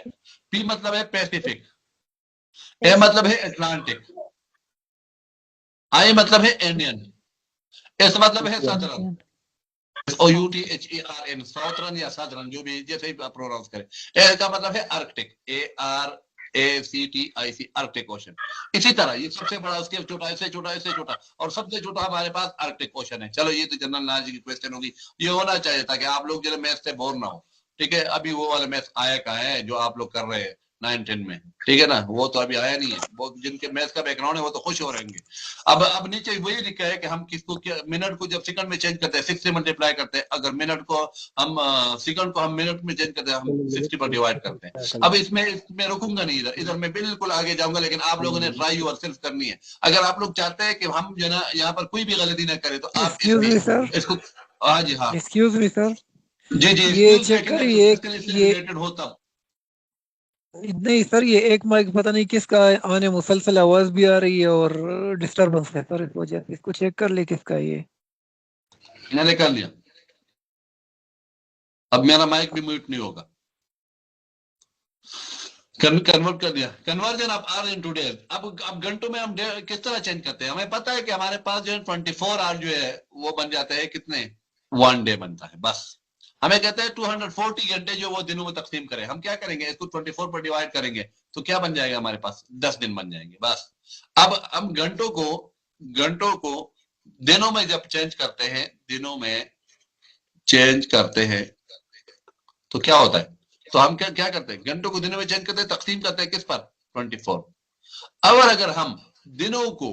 पी मतलब है पैसिफिक, ए मतलब है अटलांटिक, आई मतलब है इंडियन, एस मतलब है सदरन, SOUTHERN, साउथर्न या सदरन, जो भी जैसे ही प्रोनाउंस करें। ए का मतलब है आर्कटिक, ARACTIC, आर्कटिक ओशन। इसी तरह ये सबसे बड़ा, उसके छोटा, इससे छोटा, इससे छोटा, और सबसे छोटा हमारे पास आर्कटिक ओशन है। चलो ये तो जनरल नॉलेज की क्वेश्चन होगी, ये होना चाहिए ताकि आप लोग जरा मैथ से बोर ना हो, ठीक है। अभी वो वाला मैथ आया कहाँ है जो आप लोग कर रहे हैं 9-10 में, ठीक है ना, वो तो अभी आया नहीं है। वो जिनके मैथ्स का बैकग्राउंड है वो तो खुश हो रहेंगे। अब नीचे वही लिखा है कि हम किसको मिनट को जब सेकंड में चेंज करते हैं 6 से मल्टीप्लाई करते हैं, अगर मिनट को हम सेकंड को हम मिनट में चेंज करते हैं हम 60 पर डिवाइड करते हैं। अब इसमें रुकूंगा नहीं, इधर मैं बिल्कुल आगे जाऊंगा, लेकिन आप लोगों ने ट्राई योरसेल्फ करनी है। अगर आप लोग चाहते हैं कि हम जो ना यहाँ पर कोई भी गलती ना करे तो आप इसको, हाँ जी हाँ, एक्सक्यूज मी सर, जी जी, ये चेक करिए, ये रिलेटेड हो तब नहीं सर, ये एक माइक पता नहीं किसका आने मुसलसल आवाज भी आ रही है और डिस्टरबेंस है सर, इस वजह से इसको चेक कर ले किसका है ये। मैंने कर लिया, अब मेरा माइक भी म्यूट नहीं होगा, कन्वर्ट कर दिया। Conversion of our into days. अब घंटों में हम किस तरह चेंज करते हैं, हमें पता है कि हमारे पास जो है 24 आवर जो है वो बन जाते हैं कितने, 1 डे बनता है, बस हमें कहते हैं 240 घंटे जो वो दिनों में तकसीम करें। हम क्या करेंगे, इसको 24 पर डिवाइड करेंगे तो क्या बन जाएगा हमारे पास, 10 दिन बन जाएंगे, बस। अब हम घंटों को दिनों में जब चेंज करते हैं, दिनों में चेंज करते हैं तो क्या होता है, तो हम क्या करते हैं, घंटों को दिनों में चेंज करते हैं, तकसीम करते हैं किस पर, 24। अगर हम दिनों को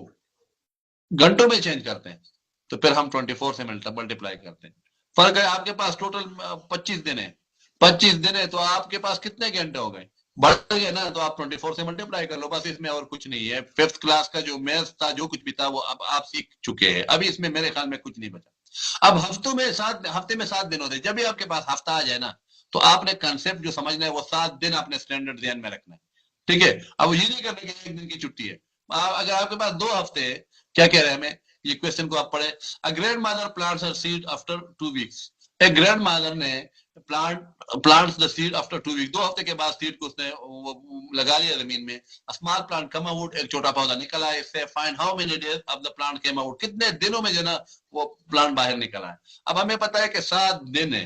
घंटों में चेंज करते हैं तो फिर हम 24 से मल्टीप्लाई करते हैं। फर्क है, आपके पास टोटल 25 दिन है, 25 दिन है तो आपके पास कितने घंटे हो गए, बढ़ गए ना, तो आप 24 से मल्टीप्लाई कर लो, बस। इसमें और कुछ नहीं है। 5th क्लास का जो मैथ्स था, जो कुछ भी था वो अब आप सीख चुके हैं, अभी इसमें मेरे ख्याल में कुछ नहीं बचा। अब हफ्ते में 7 दिन होते हैं। जब भी आपके पास हफ्ता आ जाए ना, तो आपने कंसेप्ट जो समझना है वो 7 दिन आपने स्टैंडर्ड ध्यान में रखना है, ठीक है। अब ये नहीं करना कि 1 दिन की छुट्टी है। अगर आपके पास 2 हफ्ते है, क्या कह रहे हैं हमें, ये क्वेश्चन को आप पढ़े। A grandmother plants her seed after 2 weeks. एक ग्रैंड मदर ने plants the seed after 2 week, 2 हफ्ते के बाद सीड को उसने लगा लिया जमीन में। स्मॉल प्लांट कम आउट, एक छोटा पौधा निकला है। इससे find how many days of the plant came out, कितने दिनों में जो ना वो प्लांट बाहर निकला है। अब हमें पता है कि 7 दिन है,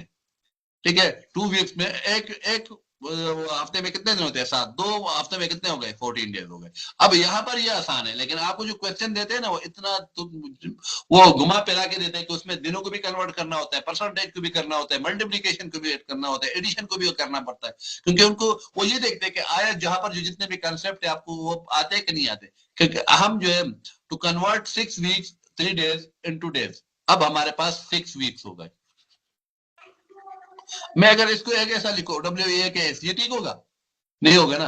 ठीक है। 2 वीक्स में एक हफ्ते में कितने दिन होते हैं? 7। 2 हफ्ते में कितने हो गए? 14 डेज हो गए। अब यहाँ पर ये आसान है, लेकिन आपको जो क्वेश्चन देते हैं ना, वो इतना वो घुमा फिरा के देते हैं कि उसमें दिनों को भी कन्वर्ट करना होता है, परसेंटेज को भी करना होता है, मल्टीप्लीकेशन को भी करना होता है, एडिशन को भी करना पड़ता है। क्योंकि उनको वो ये देखते हैं कि आया जहां पर जो जितने भी कंसेप्ट है आपको वो आते हैं कि नहीं आते। क्योंकि हम जो है to convert 6 weeks 3 days into days, अब हमारे पास 6 वीक्स हो गए। मैं अगर इसको एक ऐसा लिखो WAKS, ये ठीक होगा? नहीं होगा ना।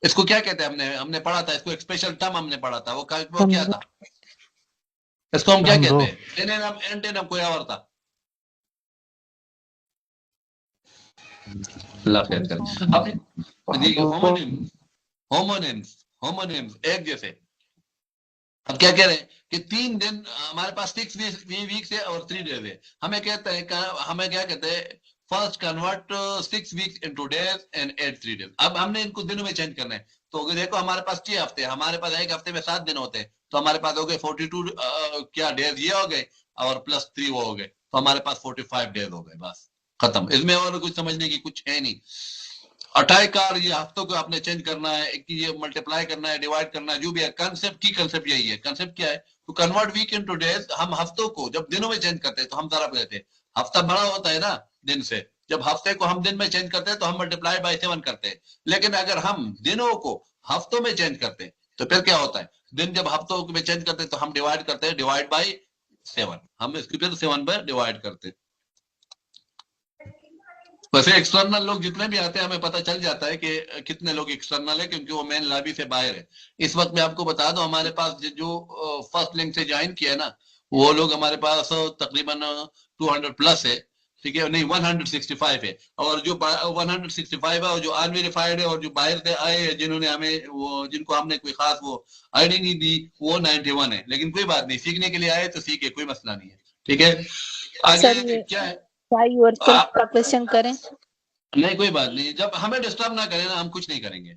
इसको क्या कहते हैं? हमने पढ़ा था इसको, एक स्पेशल टर्म हमने पढ़ा था। वो क्या था? इसको हम क्या कहते हैं? एंटेनम, एंटेनम कोई और था? होमोनिम्स एक जैसे। अब क्या कह रहे हैं कि 3 दिन हमारे पास 6 वीक्स है और 3 डेज है। हमें क्या कहते हैं? First convert 6 weeks into days and add 3 days. अब हमने इनको दिनों में चेंज करना है। तो देखो हमारे पास 6 हफ्ते, हमारे पास एक हफ्ते में 7 दिन होते हैं, तो हमारे पास हो गए 42 क्या डेज ये हो गए, और प्लस 3 वो हो गए, तो हमारे पास 45 डेज हो गए। बस खत्म। इसमें और कुछ समझने की कुछ है नहीं। 28 कार ये हफ्तों को आपने चेंज करना है, ये मल्टीप्लाई करना है, डिवाइड करना है, जो भी है। कंसेप्ट यही है। कंसेप्ट क्या है? तो कन्वर्ट वीक इनटू डेज। हम हफ्तों को जब दिनों में चेंज करते हैं तो हम तरफ लेते हैं। हफ्ता बड़ा होता है ना दिन से, जब हफ्ते को हम दिन में चेंज करते हैं तो हम मल्टीप्लाई बाय 7 करते हैं। लेकिन अगर हम दिनों को हफ्तों में चेंज करते हैं तो फिर क्या होता है? दिन जब हफ्तों में चेंज करते हैं तो हम डिवाइड करते हैं, डिवाइड बाय 7। हम इसकी फिर 7 पर डिवाइड करते हैं। वैसे एक्सटर्नल लोग जितने भी आते हैं हमें पता चल जाता है कि कितने लोग एक्सटर्नल है, क्योंकि वो मेन लॉबी से बाहर है। इस वक्त मैं आपको बता दूं, हमारे पास जो फर्स्ट लिंक से ज्वाइन किया है ना, वो लोग हमारे पास तकरीबन 200 प्लस है, ठीक है। नहीं, 165 है। और जो 165 है और जो अनवेरिफाइड है और जो बाहर से आए हैं जिन्होंने हमें वो जिनको हमने कोई खास वो आईडी नहीं दी, वो 91 है। लेकिन कोई बात नहीं, सीखने के लिए आए तो सीखे, कोई मसला नहीं है, ठीक है। आगे क्या है? योरसेल्फ का क्वेश्चन करें। नहीं कोई बात नहीं, जब हमें डिस्टर्ब ना करें ना, हम कुछ नहीं करेंगे।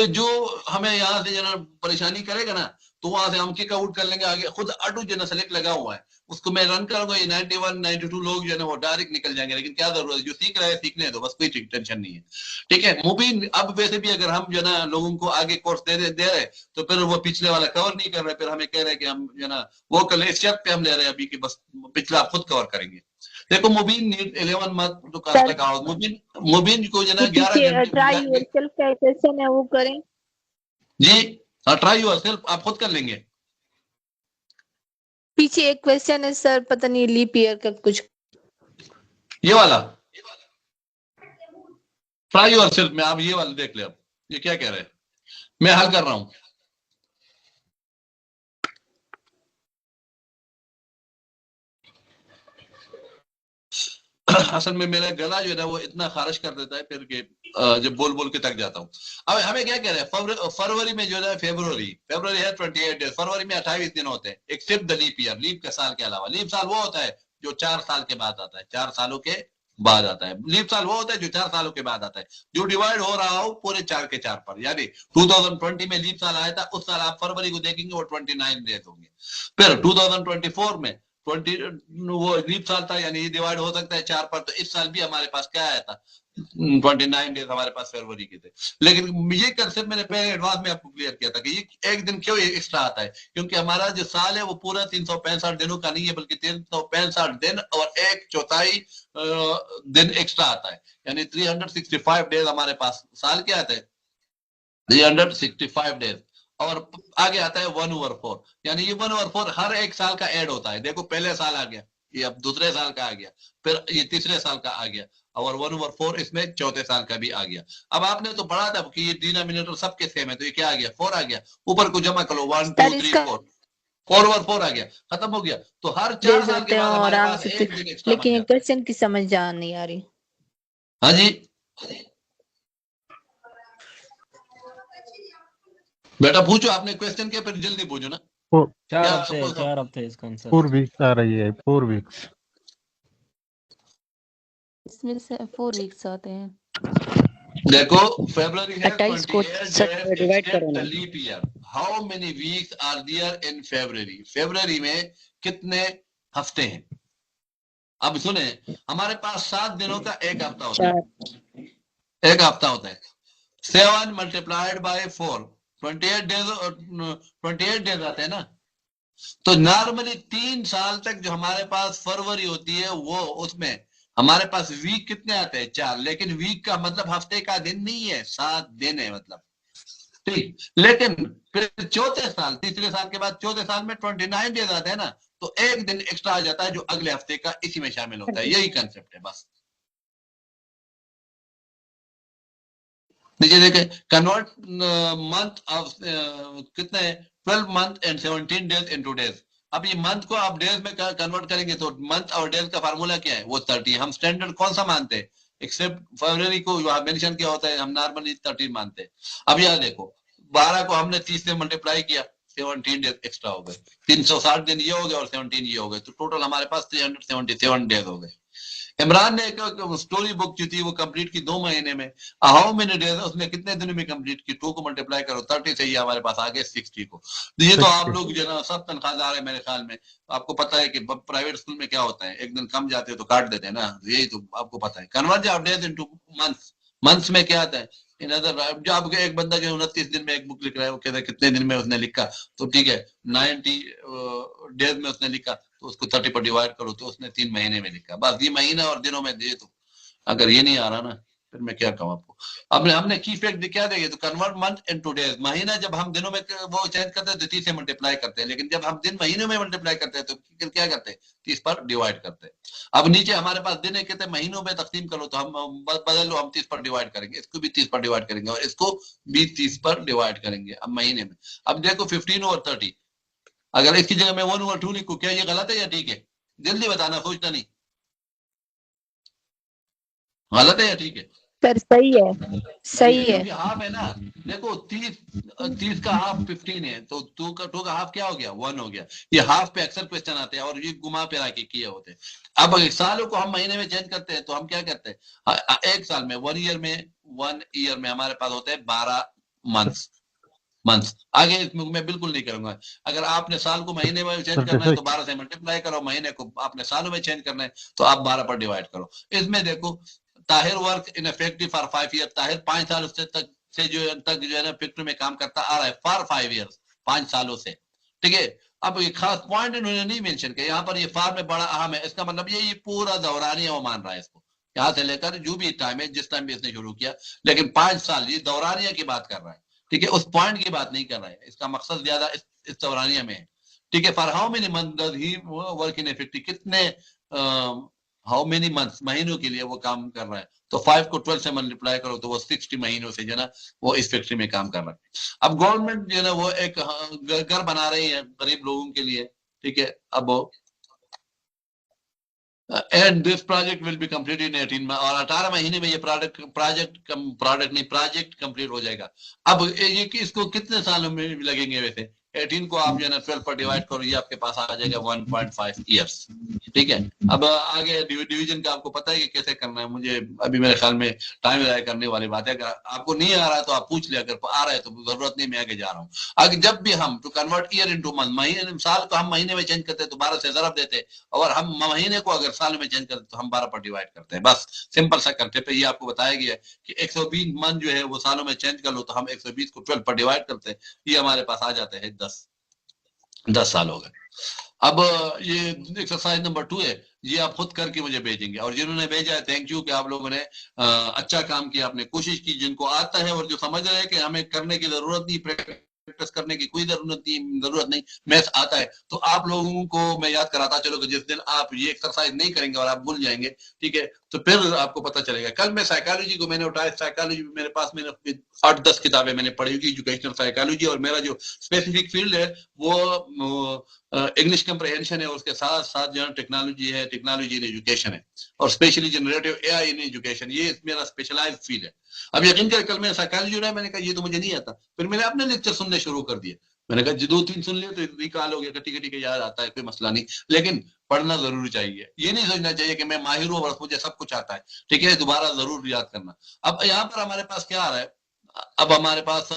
जो हमें यहाँ से जना परेशानी करेगा ना, तो वहां से हम किक आउट कर लेंगे। आगे खुद ऑटो जना सेलेक्ट लगा हुआ है, उसको मैं रन करूंगा, ये 91 92 लोग जो है ना वो डायरेक्ट निकल जाएंगे। लेकिन क्या जरूरत है, जो सीख रहे हैं सीखने दो, बस कोई टेंशन नहीं है, ठीक है। मुबीन, अब वैसे भी अगर हम जो ना लोगों को आगे कोर्स दे रहे तो फिर वो पिछले वाला कवर नहीं कर रहे, फिर हमें कह रहे हैं कि हम जो ना वो कल इस शर्त पे हम ले रहे हैं अभी कि बस पिछला आप खुद कवर करेंगे। देखो Mubeen need 11 month to cast account. Mubeen को जो ना 11 घंटे ट्राई योरसेल्फ का क्वेश्चन है वो करें जी। ट्राई योरसेल्फ आप खुद कर लेंगे। पीछे एक क्वेश्चन है सर, पता नहीं लीप ईयर का कुछ, ये वाला ट्राई योरसेल्फ में आप ये वाला देख ले। अब ये क्या कह रहे हैं, मैं हल कर रहा हूं। असल में मेरा गला जो है ना वो इतना खारिश कर देता है फिर के जब बोल बोल के थक जाता हूँ। अब हमें क्या कह रहे हैं, फरवरी में जो है फरवरी है 28 डेज। फरवरी में 28 दिन होते हैं, except the leap year, leap के साल के अलावा। लीप साल वो होता है जो 4 साल के बाद आता है, 4 सालों के बाद आता है। लीप साल वो होता है जो 4 सालों के बाद आता है, जो डिवाइड हो रहा हो पूरे 4 के 4 पर। यानी 2020 में लीप साल आया था, उस साल आप फरवरी को देखेंगे वो 29 डेज होंगे। फिर 2024 में 20 वो लीप साल था, यानी ये डिवाइड हो सकता है 4 पर। तो इस साल भी हमारे पास क्या आया था, 29 डेज हमारे पास फरवरी के थे। लेकिन ये कंसेप्ट मैंने पहले एडवांस में आपको क्लियर किया था कि ये एक दिन क्यों एक्स्ट्रा आता है, क्योंकि हमारा जो साल है वो पूरा 365 दिनों का नहीं है, बल्कि 365 दिन और 1/4 दिन एक्स्ट्रा आता है। यानी 365 डेज हमारे पास साल के आते हैं, 365 डेज। और आगे आता है 1/4, यानी ये 1/4 हर एक साल का ऐड होता है। देखो पहले साल आ गया, ये अब दूसरे साल का आ गया, फिर ये तीसरे साल का आ गया, और 1/4 इसमें चौथे साल का भी आ गया। अब आपने तो पढ़ा था कि ये डिनोमिनेटर सबके सेम है, तो ये क्या आ गया, 4 आ गया। ऊपर को जमा करो 1 2 3 4। 4/4 आ गया, खत्म हो गया। तो हर 4 डेज साल होते के हैं बाद और हमारे आराम पास से एक दिन एक्स्ट्रा बन लेकिन जाता है। क्वेश्चन की समझ जान नहीं आ रही। हाँ जी बेटा पूछो, आपने क्वेश्चन किया, फिर जल्दी पूछो ना। क्या आपको 4 हफ्ते इसका आंसर 4 वीक्स आ रही है 4 वीक्स इसमें से 4 वीक्स आते हैं। देखो फरवरी है 28 को 28 60 days में डिवाइड करो except the ना। leap year. How many weeks are there in February? फरवरी में कितने हफ्ते हैं? अब सुने, हमारे पास 7 दिनों का एक हफ्ता होता 4 है, एक हफ्ता होता है। 7 मल्टीप्लाइड बाय 4 28 डेज, 28 डेज आते हैं ना। तो नॉर्मली 3 साल तक जो हमारे पास फरवरी होती है वो, उसमें हमारे पास वीक कितने आते हैं? 4। लेकिन वीक का मतलब हफ्ते का दिन नहीं है, 7 दिन है मतलब, ठीक। लेकिन फिर चौथे साल, तीसरे साल के बाद चौथे साल में 29 डेज आते हैं ना, तो एक दिन एक्स्ट्रा आ जाता है जो अगले हफ्ते का इसी में शामिल होता है। यही कंसेप्ट है बस। नीचे देखे, कन्वर्ट मंथ ऑफ कितने 12 month and 17 days into days. अब ये मंथ को आप डेज में कन्वर्ट करेंगे तो मंथ और डेज का फार्मूला क्या है? वो 30। हम स्टैंडर्ड कौन सा मानते हैं? एक्सेप्ट फरवरी को मेंशन किया होता है, हम नॉर्मली 30 मानते हैं। अब यह देखो, 12 को हमने 30 से मल्टीप्लाई किया, 17 डेज एक्स्ट्रा हो गए। 360 दिन ये हो गए और 17 ये हो गए, तो टोटल हमारे पास 377 डेज हो गए। इमरान ने एक स्टोरी बुक जो थी वो कंप्लीट की 2 महीने में। हाउ मेनी डेज, उसने कितने दिनों में कंप्लीट की? 2 को मल्टीप्लाई करो 30 से, ये हमारे पास आ गए 60 को। तो ये तो आप लोग जो ना सब तनख्वाहदार है मेरे ख्याल में, आपको पता है कि प्राइवेट स्कूल में क्या होता है, एक दिन कम जाते हैं तो काट देते हैं ना, यही तो आपको पता है। Convert of days into months, months में क्या आता है? इन अदर, जो आपके एक बंदा जो 29 दिन में एक बुक लिख रहा है, वो कहता है कितने दिन में उसने लिखा, तो ठीक है 90 डेज में उसने लिखा, तो उसको 30 पर डिवाइड करो, तो उसने 3 महीने में लिखा। बस ये महीना और दिनों में दे, तो अगर ये नहीं आ रहा ना, फिर मैं क्या कहूँ आपको। अब हमने की फैक्ट क्या देंगे, तो कन्वर्ट मंथ इनटू डेज। महीना जब हम दिनों में वो चेंज करते हैं तो 30 से मल्टीप्लाई करते हैं, लेकिन जब हम दिन महीनों में मल्टीप्लाई करते हैं तो क्या करते हैं? 30 पर डिवाइड करते हैं। अब नीचे हमारे पास दिन है, कहते हैं महीनों में तकसीम करो, तो हम बदल लो, हम 30 पर डिवाइड करेंगे, इसको भी 30 पर डिवाइड करेंगे और इसको भी 30 पर डिवाइड करेंगे। अब महीने में, अब देखो 15/30, अगर इसकी जगह मैं 1/2 लिखूं, क्या ये गलत है या ठीक है? जल्दी बताना, सोचना नहीं। गलत है या ठीक है? सर सही है, सही है। क्योंकि हाफ है ना। देखो 30 का हाफ 15 है, तो 2 का हाफ क्या हो गया? 1 हो गया। ये हाफ पे अक्सर क्वेश्चन आते हैं और ये घुमा फिरा के किए होते हैं। अब सालों को हम महीने में चेंज करते हैं, तो हम क्या करते हैं? एक साल में, 1 ईयर में हमारे पास होते हैं 12 मंथ्स। आगे इसमें मैं बिल्कुल नहीं करूंगा। अगर आपने साल को महीने में चेंज करना है तो 12 से मल्टीप्लाई करो, महीने को आपने सालों में चेंज करना है तो आप 12 पर डिवाइड करो। इसमें देखो, Tahir work in effective for 5 year, Tahir 5 साल से जो है ना फैक्ट्री में काम करता आ रहा है, फॉर 5 ईयर्स, 5 सालों से, ठीक है। अब ये खास पॉइंट इन्होंने नहीं मेंशन किया यहाँ पर, ये फार में बड़ा अहम है। इसका मतलब ये पूरा दौरानिया वो मान रहा है इसको, यहाँ से लेकर जो भी टाइम है, जिस टाइम भी इसने शुरू किया, लेकिन 5 साल ये दौरानिया की बात कर रहा है, ठीक है, उस पॉइंट की बात नहीं कर रहा है। इसका मकसद ज्यादा इस दौरानिया में है, ठीक है। For how many month does he work in effective, कितने हाउ मेनी मंथ्स, महीनों के लिए वो काम कर रहा है, तो 5 को 12 से मल्टीप्लाई करो तो वो 60 महीनों से जो है ना वो इस फैक्ट्री में काम कर रहा है। अब गवर्नमेंट जो है ना वो एक घर बना रही है गरीब लोगों के लिए, ठीक है। अब and this project will be complete in 18 में, और 18 महीने में ये प्रोजेक्ट कंप्लीट हो जाएगा। अब ये इसको कितने सालों में लगेंगे? वैसे 18 को आप जो है ना 12 पर डिवाइड करो, ये आपके पास आ जाएगा 1.5 ईयर्स, ठीक है। अब आगे डिवीजन का आपको पता है कि कैसे करना है, मुझे अभी मेरे ख्याल में टाइम ज़ाया करने वाली बात है। अगर आपको नहीं आ रहा है तो आप पूछ ले, अगर आ रहा है तो जरूरत नहीं, मैं आगे जा रहा हूँ। आगे जब भी हम to convert year into month, महीने साल को हम महीने में चेंज करते हैं तो 12 से ज़रब देते हैं, और हम महीने को अगर साल में चेंज करते हैं तो हम 12 पर डिवाइड करते हैं। बस सिंपल सा कंसेप्ट है। ये आपको बताया गया है कि 120 मंथ जो है वो सालों में चेंज कर लो, तो हम 120 को 12 पर डिवाइड करते हैं, ये हमारे पास आ जाते हैं 10 साल हो गए। अब ये एक्सरसाइज नंबर 2 है, ये आप खुद करके मुझे भेजेंगे, और जिन्होंने भेजा है थैंक यू कि आप लोगों ने अच्छा काम किया, आपने कोशिश की, जिनको आता है और जो समझ रहे हैं कि हमें करने की जरूरत नहीं, प्रैक्टिस करने की कोई जरूरत नहीं, मैथ्स आता है। तो आप लोगों को मैं याद कराता चलो कि जिस दिन आप ये एक्सरसाइज नहीं करेंगे और आप भूल जाएंगे, ठीक है, तो फिर आपको पता चलेगा। कल मैं साइकोलॉजी को मैंने उठाया, साइकोलॉजी में मेरे पास मैंने 8-10 किताबें मैंने पढ़ी होगी, एजुकेशनल साइकोलॉजी, और मेरा जो स्पेसिफिक फील्ड है वो इंग्लिश कंप्रहेंशन है, उसके साथ साथ जो टेक्नोलॉजी है, टेक्नोलॉजी इन एजुकेशन है, और specially generative AI in education, ये मेरा स्पेशलाइज्ड फील्ड है। अब यकीन कर, कल मैंने साइकोलॉजी उठाया, मैंने कहा ये तो मुझे नहीं आता, फिर मैंने अपने लेक्चर सुनने शुरू कर दिए। मैंने कहा 2-3 सुन लिए तो रिकॉल हो गया, ठीक है याद आता है, कोई मसला नहीं, लेकिन पढ़ना जरूर चाहिए। ये नहीं सोचना चाहिए कि मैं माहिर हूं और मुझे सब कुछ आता है, ठीक है, दोबारा जरूर याद करना। अब यहाँ पर हमारे पास क्या आ रहा है, अब हमारे पास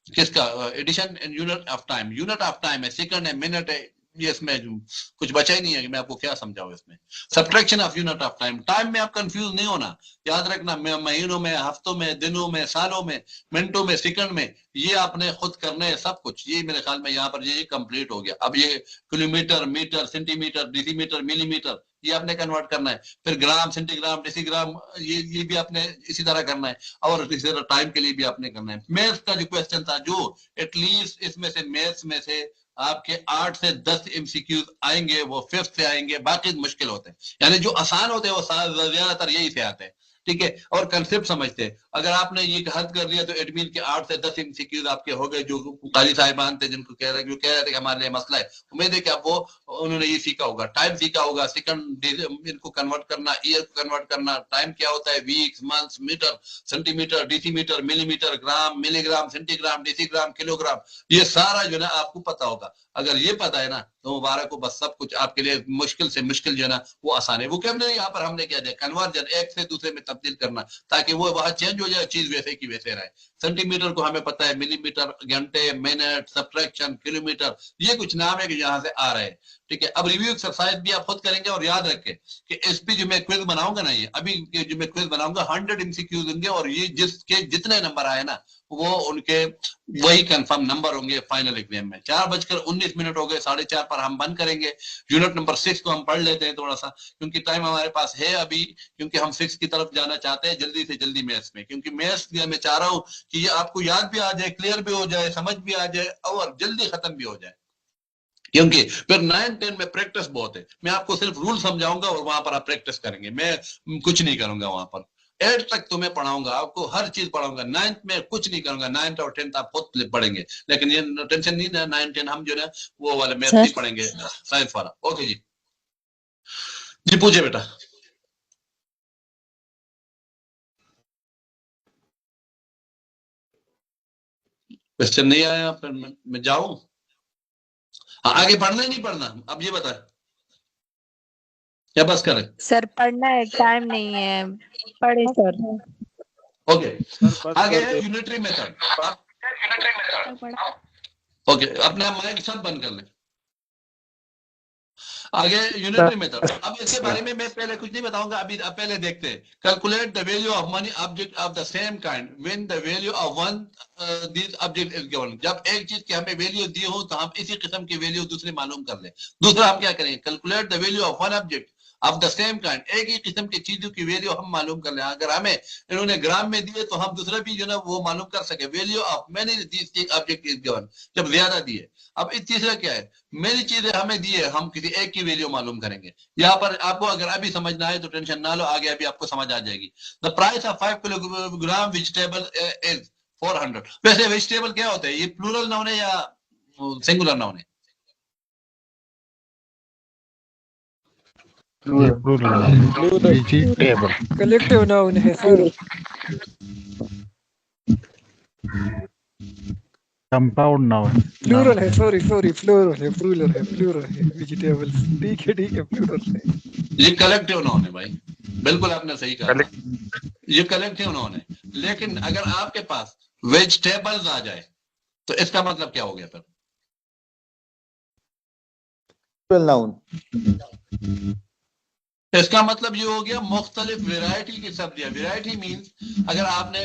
किसका addition and unit of time, unit of time है, सेकंड है, मिनट है, ये इसमें कुछ बचा ही नहीं है कि मैं आपको क्या समझाऊं इसमें। Subtraction of unit of time, time में आप कंफ्यूज नहीं होना, याद रखना, महीनों में, हफ्तों में, दिनों में, सालों में, मिनटों में, सेकंड में, ये आपने खुद करना है सब कुछ। ये मेरे ख्याल में यहाँ पर ये कंप्लीट हो गया। अब ये kilometre, metre, centimetre, decimetre, millimetre, ये आपने कन्वर्ट करना है। फिर ग्राम, सेंटीग्राम, डेसीग्राम, ये भी आपने इसी तरह करना है, और इसी तरह टाइम के लिए भी आपने करना है। मैथ्स का जो क्वेश्चन था, जो एटलीस्ट इसमें से मैथ्स में से आपके 8 से 10 एमसीक्यूज आएंगे, वो 5th से आएंगे, बाकी मुश्किल होते हैं, यानी जो आसान होते हैं वो ज्यादातर यही से आते हैं, ठीक है, और कंसेप्ट समझते हैं। अगर आपने ये हद कर लिया तो इट मीन के 8 से 10 एमसीक्यूज आपके हो गए, जो कारी साहिबान थे जिनको कह रहे थे कि हमारे लिए मसला है, उम्मीद है कि अब वो उन्होंने ये सीखा होगा, टाइम सीखा होगा, सेकंड इनको कन्वर्ट करना, ईयर को कन्वर्ट करना, टाइम क्या होता है, weeks, months, metre, centimetre, decimetre, millimetre, gram, milligram, centigram, decigram, kilogram, ये सारा जो है ना आपको पता होगा। अगर ये पता है ना तो मुबारक हो, बस सब कुछ आपके लिए मुश्किल से मुश्किल जो है ना वो आसान है। वो कैमरे यहाँ पर हमने क्या दिया, कन्वर्जन, एक से दूसरे में तब्दील करना, ताकि वो वहां चेंज हो जाए, चीज वैसे की वैसे रहे। सेंटीमीटर को हमें पता है, मिलीमीटर, घंटे, मिनट, सब्ट्रैक्शन, किलोमीटर, ये कुछ नाम है कि यहाँ से आ रहे हैं, ठीक है। अब रिव्यू एक्सरसाइज भी आप खुद करेंगे, और याद रखें कि इस पे जो मैं क्विज बनाऊंगा ना, ये अभी जो मैं क्विज बनाऊंगा 100 एमसीक्यूज होंगे, और ये जिसके जितने नंबर आए ना वो उनके वही कंफर्म नंबर होंगे फाइनल एग्जाम में। 4:19 हो गए, 4:30 पर हम बंद करेंगे। यूनिट नंबर 6 को हम पढ़ लेते हैं थोड़ा सा, क्योंकि टाइम हमारे पास है अभी, क्योंकि हम 6 की तरफ जाना चाहते हैं जल्दी से जल्दी मैथ्स में, क्योंकि मैथ्स मैं चाह रहा हूँ कि ये आपको याद भी आ जाए, क्लियर भी हो जाए, समझ भी आ जाए, और जल्दी खत्म भी हो जाए, क्योंकि फिर 9-10 में प्रैक्टिस बहुत है। मैं आपको सिर्फ रूल समझाऊंगा और वहां पर आप प्रैक्टिस करेंगे, मैं कुछ नहीं करूंगा वहां पर। 8 तक तो मैं पढ़ाऊंगा, आपको हर चीज पढ़ाऊंगा, 9th में कुछ नहीं करूंगा, 9th और 10th आप खुद पढ़ेंगे, लेकिन ये टेंशन नहीं है, 9-10 हम जो है वो वाले मैथ नहीं पढ़ेंगे, साइंस वाला। ओके जी, जी पूछे बेटा। क्वेश्चन नहीं आया, फिर मैं जाऊं? आगे पढ़ना ही नहीं पढ़ना, अब ये बता, क्या बस करें? सर पढ़ना है, टाइम नहीं है, पढ़े सर। ओके, आगे है यूनिटरी मेथड। ओके, अपना माइक सब बंद कर लें। आगे यूनिटरी मेथड। अब इसके बारे में मैं पहले कुछ नहीं बताऊंगा, अभी पहले देखते हैं। Calculate the value of money object of the same kind when the value of one this object is given. जब एक चीज की हमें वैल्यू दी हो तो हम इसी किस्म की वैल्यू दूसरी मालूम कर ले। दूसरा हम क्या करेंगे, calculate the value of one object of the same kind, एक ही किस्म की चीजों की वैल्यू हम मालूम कर लें। अगर हमें इन्होंने ग्राम में दिए तो हम दूसरा भी जो ना वो मालूम कर सके, value of many this object is given, जब ज्यादा दिए। अब इस तीसरा क्या है, मेरी चीजें हमें दी है, हम किसी एक की वैल्यू मालूम करेंगे। यहाँ पर आपको अगर अभी समझना है तो टेंशन ना लो, आगे अभी आपको समझ आ जाएगी। The price of 5 kilogram vegetable is 400। वैसे वेजिटेबल क्या होता है, ये प्लूरल नाउन है या सिंगुलर नाउन है? कलेक्टिव नाउन है सर। कंपाउंड नाउन, प्लूरल है, सॉरी प्लूरल है, प्लूरल है वेजिटेबल्स। ठीक है प्लूरल है। ये कलेक्टिव नाउन है भाई, बिल्कुल आपने सही कहा, ये कलेक्टिव नाउन है। लेकिन अगर आपके पास वेजिटेबल्स आ जाए तो इसका मतलब क्या हो गया फिर? नाउन। इसका मतलब ये हो गया मुख्तलिफ वैरायटी की सब्जियां। वैरायटी मींस अगर आपने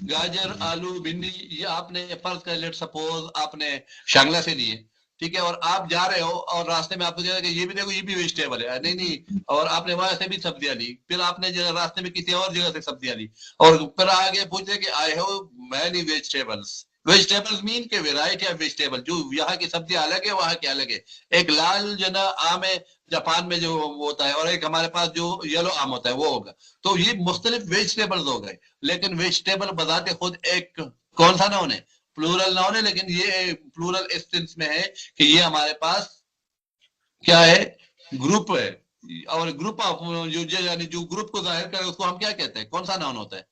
गाजर, आलू, भिंडी, ये आपने फर्ज कर लेट सपोज आपने शांगला से लिए, ठीक है, और आप जा रहे हो और रास्ते में आपको कहा कि ये भी देखो, ये भी वेजिटेबल है, नहीं, और आपने वहां से भी सब्जियां ली, फिर आपने रास्ते में किसी और जगह से सब्जियां ली, और फिर आगे पूछते कि I have many vegetables, vegetables mean के वेराइटी ऑफ वेजिटेबल, जो यहाँ की सब्जी अलग है वहाँ की अलग है। एक लाल जो ना आम है जापान में जो होता है, और एक हमारे पास जो येलो आम होता है वो होगा। तो ये मुख्तलिफ वेजिटेबल्स हो गए, लेकिन वेजिटेबल बजाते खुद एक कौन सा नाउन है? प्लूरल नाउन है, लेकिन ये प्लूरल इस सेंस में है कि ये हमारे पास क्या है? ग्रुप है। और ग्रुप ऑफ यानी जो ग्रुप को जाहिर करे उसको हम क्या कहते हैं? कौन सा नाउन होता है?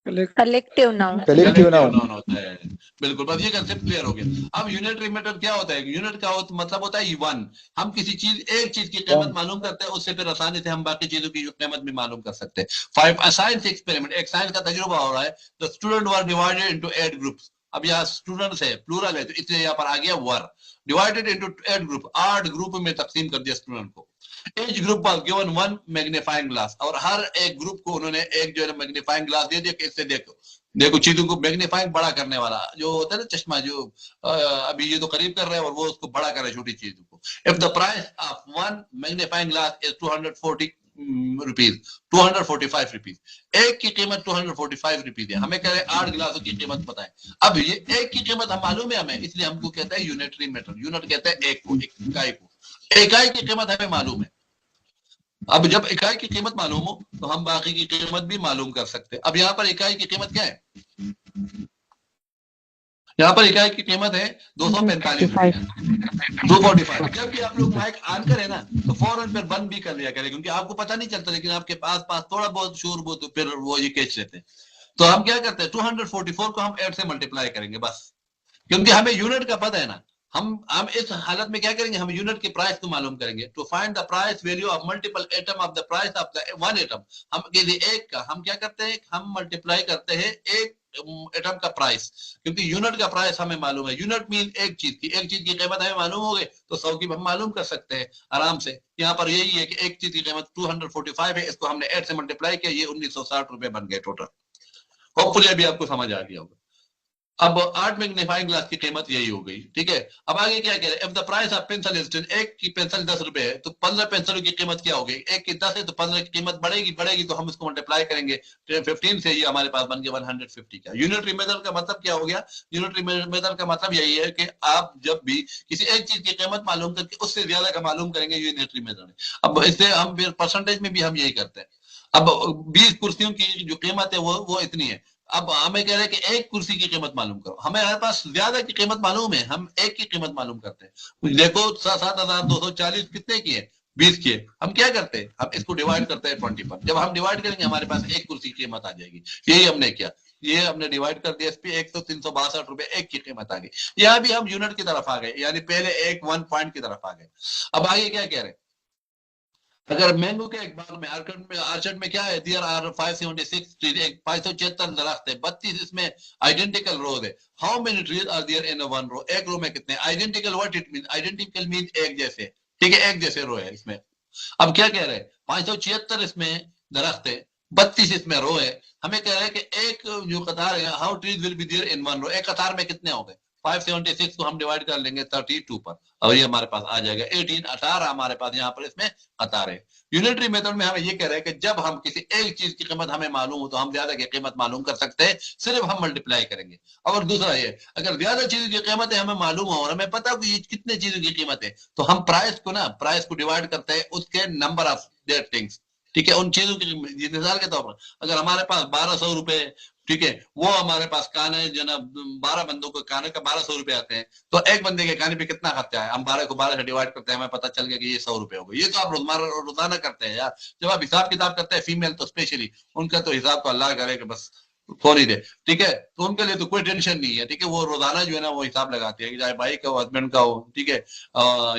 Collective noun. कलेक्टिव नाउन होता है। बिल्कुल, बस ये कंसेप्ट क्लियर हो गया। अब यूनिटरी मेथड क्या होता है? यूनिट का मतलब होता है वन। हम किसी चीज, एक चीज की कीमत मालूम करते हैं, उससे फिर आसानी से हम बाकी चीजों की कीमत भी मालूम कर सकते हैं। 5 साइंस एक्सपेरिमेंट, एक साइंस का तजुर्बा हो रहा है। The student were divided into 8 groups. अब यहाँ स्टूडेंट्स है, प्लूरल है, तो इसलिए यहाँ पर आ गया वर। डिवाइडेड इनटू 8 ग्रुप, 8 ग्रुप में तकसीम कर दिया स्टूडेंट को। Each group was given one magnifying glass, और हर एक ग्रुप को उन्होंने एक जो है मैग्नीफाइंग ग्लास दे दिया कि इससे देखो चीजों को मैग्नीफाइंग बड़ा करने वाला जो होता है ना चश्मा, जो अभी ये तो करीब कर रहे हैं और वो उसको बड़ा कर रहे हैं छोटी चीजों को। If the price of one magnifying glass is 240 rupees, 245 rupees, एक की कीमत 245 रुपीज है। हमें कह रहे 8 गिलासों की कीमत बताएं। अब ये एक की कीमत हम मालूम है हमें, इसलिए हमको कहता है यूनिटरी मेथड। यूनिट कहते हैं एक को, एक इकाई को। इकाई की कीमत हमें मालूम है। अब जब इकाई की कीमत मालूम हो तो हम बाकी की कीमत भी मालूम कर सकते हैं। अब यहाँ पर इकाई की कीमत क्या है? यहाँ पर इकाई की कीमत है 245 रुपया, 245। जब भी आप लोग माइक ऑन करें ना तो फौरन फिर बंद भी कर लिया करें, क्योंकि आपको पता नहीं चलता, लेकिन आपके पास थोड़ा बहुत शोर हो तो फिर वो ये कैच लेते हैं। तो हम क्या करते हैं, 244 को हम 8 से मल्टीप्लाई करेंगे बस, क्योंकि हमें यूनिट का पता है ना। हम इस हालत में क्या करेंगे, हम यूनिट के प्राइस को मालूम करेंगे। To find the price value of multiple atom of the price of the one atom, हम किसी एक का हम क्या करते हैं, हम मल्टीप्लाई करते हैं एक एटम का प्राइस, क्योंकि यूनिट का प्राइस हमें मालूम है। यूनिट मीन एक चीज की कीमत हमें मालूम हो गई तो 100 की हम मालूम कर सकते हैं आराम से। यहाँ पर यही है कि एक चीज की कीमत 245 है, इसको हमने 8 से मल्टीप्लाई किया, ये 1960 रुपए बन गए टोटल। होपफुली अभी आपको समझ आ गया होगा। अब 8 मैग्नीफाइंग ग्लास की कीमत यही हो गई, ठीक है। अब आगे क्या कह रहे हैं, if the price of pencil is 10, एक की पेंसिल 10 रुपए है तो 15 पेंसिलों की कीमत क्या हो गई? एक की 10 है तो 15 की कीमत बढ़ेगी तो हम इसको मल्टीप्लाई करेंगे 15 से, ये हमारे पास बन गया 150 का। यूनिटरी मेथड का मतलब क्या हो गया? यूनिटरी मेथड का मतलब यही है कि आप जब भी किसी एक चीज की कीमत मालूम करके उससे ज्यादा का मालूम करेंगे, यूनिटरी मेथड है। अब इससे हम परसेंटेज में भी हम यही करते हैं। अब 20 कुर्सियों की जो कीमत है वो इतनी है। अब हमें कह रहे हैं कि एक कुर्सी की कीमत मालूम करो, हमारे पास ज्यादा की कीमत मालूम है, हम एक की कीमत मालूम करते हैं। देखो 7,240 कितने की है? 20 की है। हम क्या करते हैं, हम इसको डिवाइड करते हैं 20 पर। जब हम डिवाइड करेंगे हमारे पास एक कुर्सी की कीमत आ जाएगी। यही हमने किया, ये हमने डिवाइड कर दिया इस पे, एक तो 362 रुपए एक की कीमत आ गई। यहाँ भी हम यूनिट की तरफ आ गए, यानी पहले एक 1 पॉइंट की तरफ आ गए। अब आगे क्या कह रहे हैं, अगर मैंगो के एक बाग में आर्चर्ड में क्या है, देयर आर 576 ट्रीज, 576 दरख्त है, 32 इसमें आइडेंटिकल रोज है। How many trees are there in one row? एक रो में कितने? Identical what it mean? Identical mean एक जैसे, ठीक है, एक जैसे रो है इसमें। अब क्या कह रहे हैं, 576 इसमें दरख्त है, 32 इसमें रो है। हमें कह रहे हैं कि एक जो कतार है, how trees will be there in one row, एक कतार में कितने हो गए? 576 को हम डिवाइड कर लेंगे 32 पर, और ये हमारे पास आ जाएगा 18, 18 हमारे पास यहाँ पर इसमें कतार है। यूनिटरी मेथड में हमें ये कह रहे हैं कि जब हम किसी एक चीज की कीमत हमें मालूम हो तो हम ज्यादा की कीमत मालूम कर सकते हैं, सिर्फ हम मल्टीप्लाई करेंगे। और दूसरा ये, अगर ज्यादा चीजों की कीमत है हमें मालूम हो और हमें पता हो कि ये कितने चीजों की कीमत है, तो हम प्राइस को डिवाइड करते हैं उसके नंबर ऑफ देयर थिंग्स, ठीक है, उन चीजों की। मिसाल के तौर पर अगर हमारे पास 1200 रुपए, ठीक है, वो हमारे पास कान है जनाब, 12 बंदों के कान का 1200 रुपए आते हैं, तो एक बंदे के कान पे कितना खर्चा है? हम 12 को 12 से डिवाइड करते हैं, हमें पता चल गया कि ये 100 रुपए हो गए। ये तो आप रोजाना करते हैं यार। जब आप हिसाब किताब करते हैं, फीमेल तो स्पेशली, उनका तो हिसाब तो अल्लाह करे कि बस कौन ही दे, ठीक है, तो उनके लिए तो कोई टेंशन नहीं है, ठीक है। वो रोजाना जो है ना वो हिसाब लगाते हैं, चाहे भाई का हो, हस्बैंड का हो, ठीक है,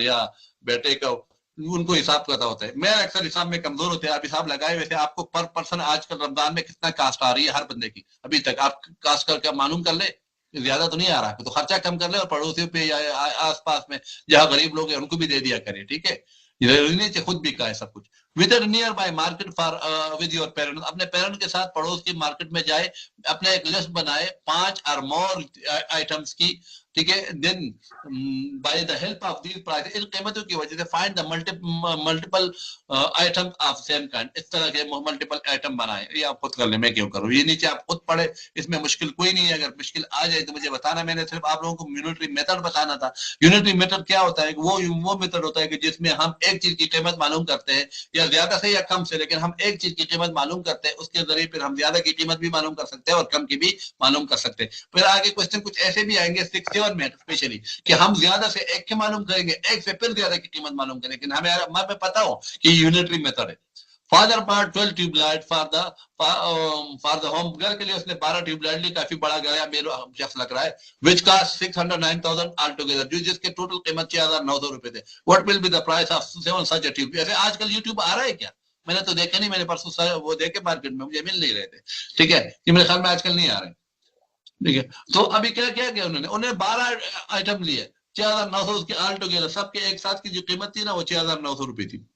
या बेटे का हो, उनको हिसाब पता होता है। मैं अक्सर हिसाब में कमजोर होते हैं, आप हिसाब लगाए। वैसे आपको पर पर्सन आजकल रमजान में कितना कास्ट आ रही है हर बंदे की, अभी तक आप कास्ट करके मालूम कर ले, ज्यादा तो नहीं आ रहा, तो खर्चा कम कर ले और पड़ोसियों पे या आस पास में जहाँ गरीब लोग हैं उनको भी दे दिया करे, ठीक है। से खुद भी का है सब कुछ। With near by market for with your parents, अपने पेरेंट के साथ पड़ोस की मार्केट में जाए, अपने एक लिस्ट बनाए 5 और मोर आइटम्स की, ठीक है, then by the help of these price, इन कीमतों की वजह से find the multiple item of same kind, इस तरह के मल्टीपल आइटम बनाए। ये आप खुद कर ले, मैं क्यों करूं, ये नीचे आप खुद पढ़े, इसमें मुश्किल कोई नहीं है। अगर मुश्किल आ जाए तो मुझे बताना, मैंने सिर्फ आप लोगों को यूनिटरी मेथड बताना था। यूनिटरी मेथड क्या होता है, वो मेथड होता है कि जिसमें हम एक चीज की कीमत मालूम करते हैं, या ज्यादा से या कम से, लेकिन हम एक चीज की कीमत मालूम करते हैं, उसके जरिए फिर हम ज्यादा की कीमत भी मालूम कर सकते हैं और कम की भी मालूम कर सकते हैं। फिर आगे क्वेश्चन कुछ ऐसे भी आएंगे 6-7 में स्पेशली, कि हम ज्यादा से एक की मालूम करेंगे, एक से फिर ज्यादा की कीमत मालूम करेंगे, लेकिन हमें पता हो कि यूनिटरी मेथड है। Father part 12 tubelight for the home, घर के लिए उसने 12 ट्यूबलाइट ली, काफी बड़ा गया मेरे शख्स लग रहा है, विच कास्ट 609,000 ऑल टुगेदर, जो जिसके टोटल कीमत 6,900 रुपए थे। What will be the price of 7 such a tube. ऐसे आजकल यूट्यूब आ रहा है क्या, मैंने तो देखा नहीं, मैंने परसों वो देखे मार्केट में, मुझे मिल नहीं रहे थे। ठीक है, ये मेरे ख्याल में आजकल नहीं आ रहे। ठीक है, तो अभी क्या किया उन्होंने 12 आइटम लिए, 6,900 उसके ऑल टुगेदर, सबके एक साथ की जो कीमत थी ना वो 6,900 रुपए थी।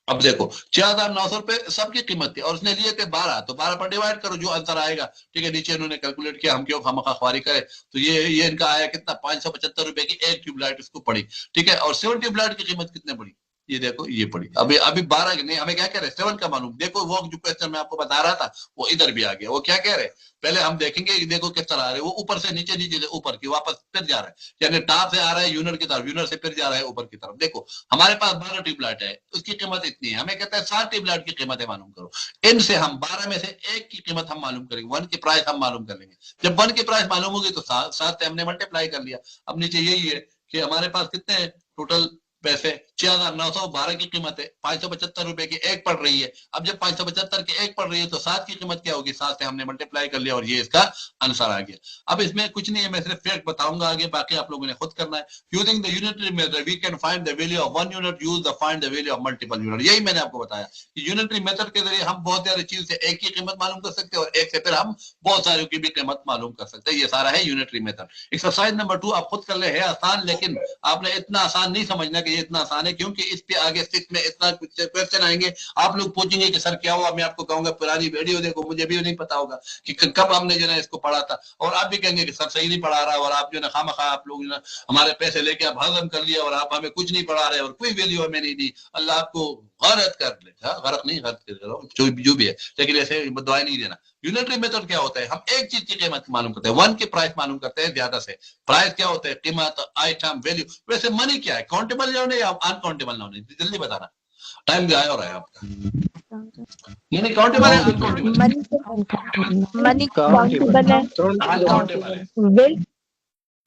अब देखो 6,900 रुपए सबकी कीमत थी और उसने लिए थे 12, तो 12 पर डिवाइड करो, जो अंतर आएगा। ठीक है, नीचे इन्होंने कैलकुलेट किया, हम क्यों खामखवारी करें, तो ये इनका आया कितना, 575 रुपए की एक ट्यूबलाइट इसको पड़ी। ठीक है, और 7 ट्यूबलाइट की कीमत कितने पड़ी, ये देखो ये पड़ी। अभी 12 नहीं, हमें क्या कह रहे हैं, 7 का मालूम। देखो वो जो क्वेश्चन मैं आपको बता रहा था वो इधर भी आ गया। वो क्या कह रहे हैं, पहले हम देखेंगे, देखो किस तरह आ रहे हैं, वो ऊपर से नीचे, नीचे से ऊपर की वापस फिर जा रहा है, यानी टॉप से आ रहा है यूनिट की तरफ, यूनिट से फिर जा रहा है ऊपर की तरफ। देखो हमारे पास 12 ट्यूबलाइट है, उसकी कीमत इतनी है, हमें कहता है 7 ट्यूबलाइट की कीमत है मालूम करो। इनसे हम 12 में से एक की कीमत हम मालूम करेंगे, 1 की प्राइस हम मालूम कर लेंगे। जब 1 की प्राइस मालूम होगी तो 7 से हमने मल्टीप्लाई कर लिया। अब नीचे यही है कि हमारे पास कितने हैं टोटल पैसे, 6,912 की कीमत है, 575 रुपए की एक पड़ रही है। अब जब 575 की एक पड़ रही है तो 7 की कीमत क्या होगी, 7 से हमने मल्टीप्लाई कर लिया और ये इसका आंसर आ गया। अब इसमें कुछ नहीं है, मैं सिर्फ फैक्ट बताऊंगा, आगे बाकी आप लोगों ने खुद करना है। Using the unitary method we can find the value of 1 unit, use the find the value of multiple unit. यही मैंने आपको बताया कि यूनिटरी मेथड के जरिए हम बहुत सारी चीज से एक की कीमत मालूम कर सकते हैं और एक से फिर हम बहुत सारी की भी कीमत मालूम कर सकते हैं। ये सारा है यूनिटरी मेथड। एक्सरसाइज नंबर 2 आप खुद कर ले, है आसान, लेकिन आपने इतना आसान नहीं समझना कि ये इतना आसान है, क्योंकि इस पे आगे 6 में इतना क्वेश्चन आएंगे। आप लोग पूछेंगे कि सर क्या हुआ, मैं आपको कहूंगा पुरानी वीडियो देखो, मुझे भी नहीं पता होगा कि कब हमने जो है इसको पढ़ा था, और आप भी कहेंगे कि सर सही नहीं पढ़ा रहा, और आप जो है खामखा आप लोग जो हमारे पैसे लेके आप हजम कर लिया और आप हमें कुछ नहीं पढ़ा रहे और कोई वैल्यू हमें नहीं दी। अल्लाह आपको गरत कर ले, गरक नहीं गरत करो, जो भी है, लेकिन ऐसे दुआएं नहीं देना। यूनिटरी मेथड क्या होता है, हम एक चीज की कीमत मालूम करते हैं, 1 की प्राइस मालूम करते हैं ज्यादा से। प्राइस क्या होता है, कीमत, आइटम, वैल्यू। वैसे मनी क्या है, काउंटेबल नाउन है या अनकाउंटेबल नाउन है, जल्दी बताना, टाइम जाया हो रहा है आपका। मनी काउंटेबल है अनकाउंटेबल, मनी काउंटेबल है, अनकाउंटेबल है।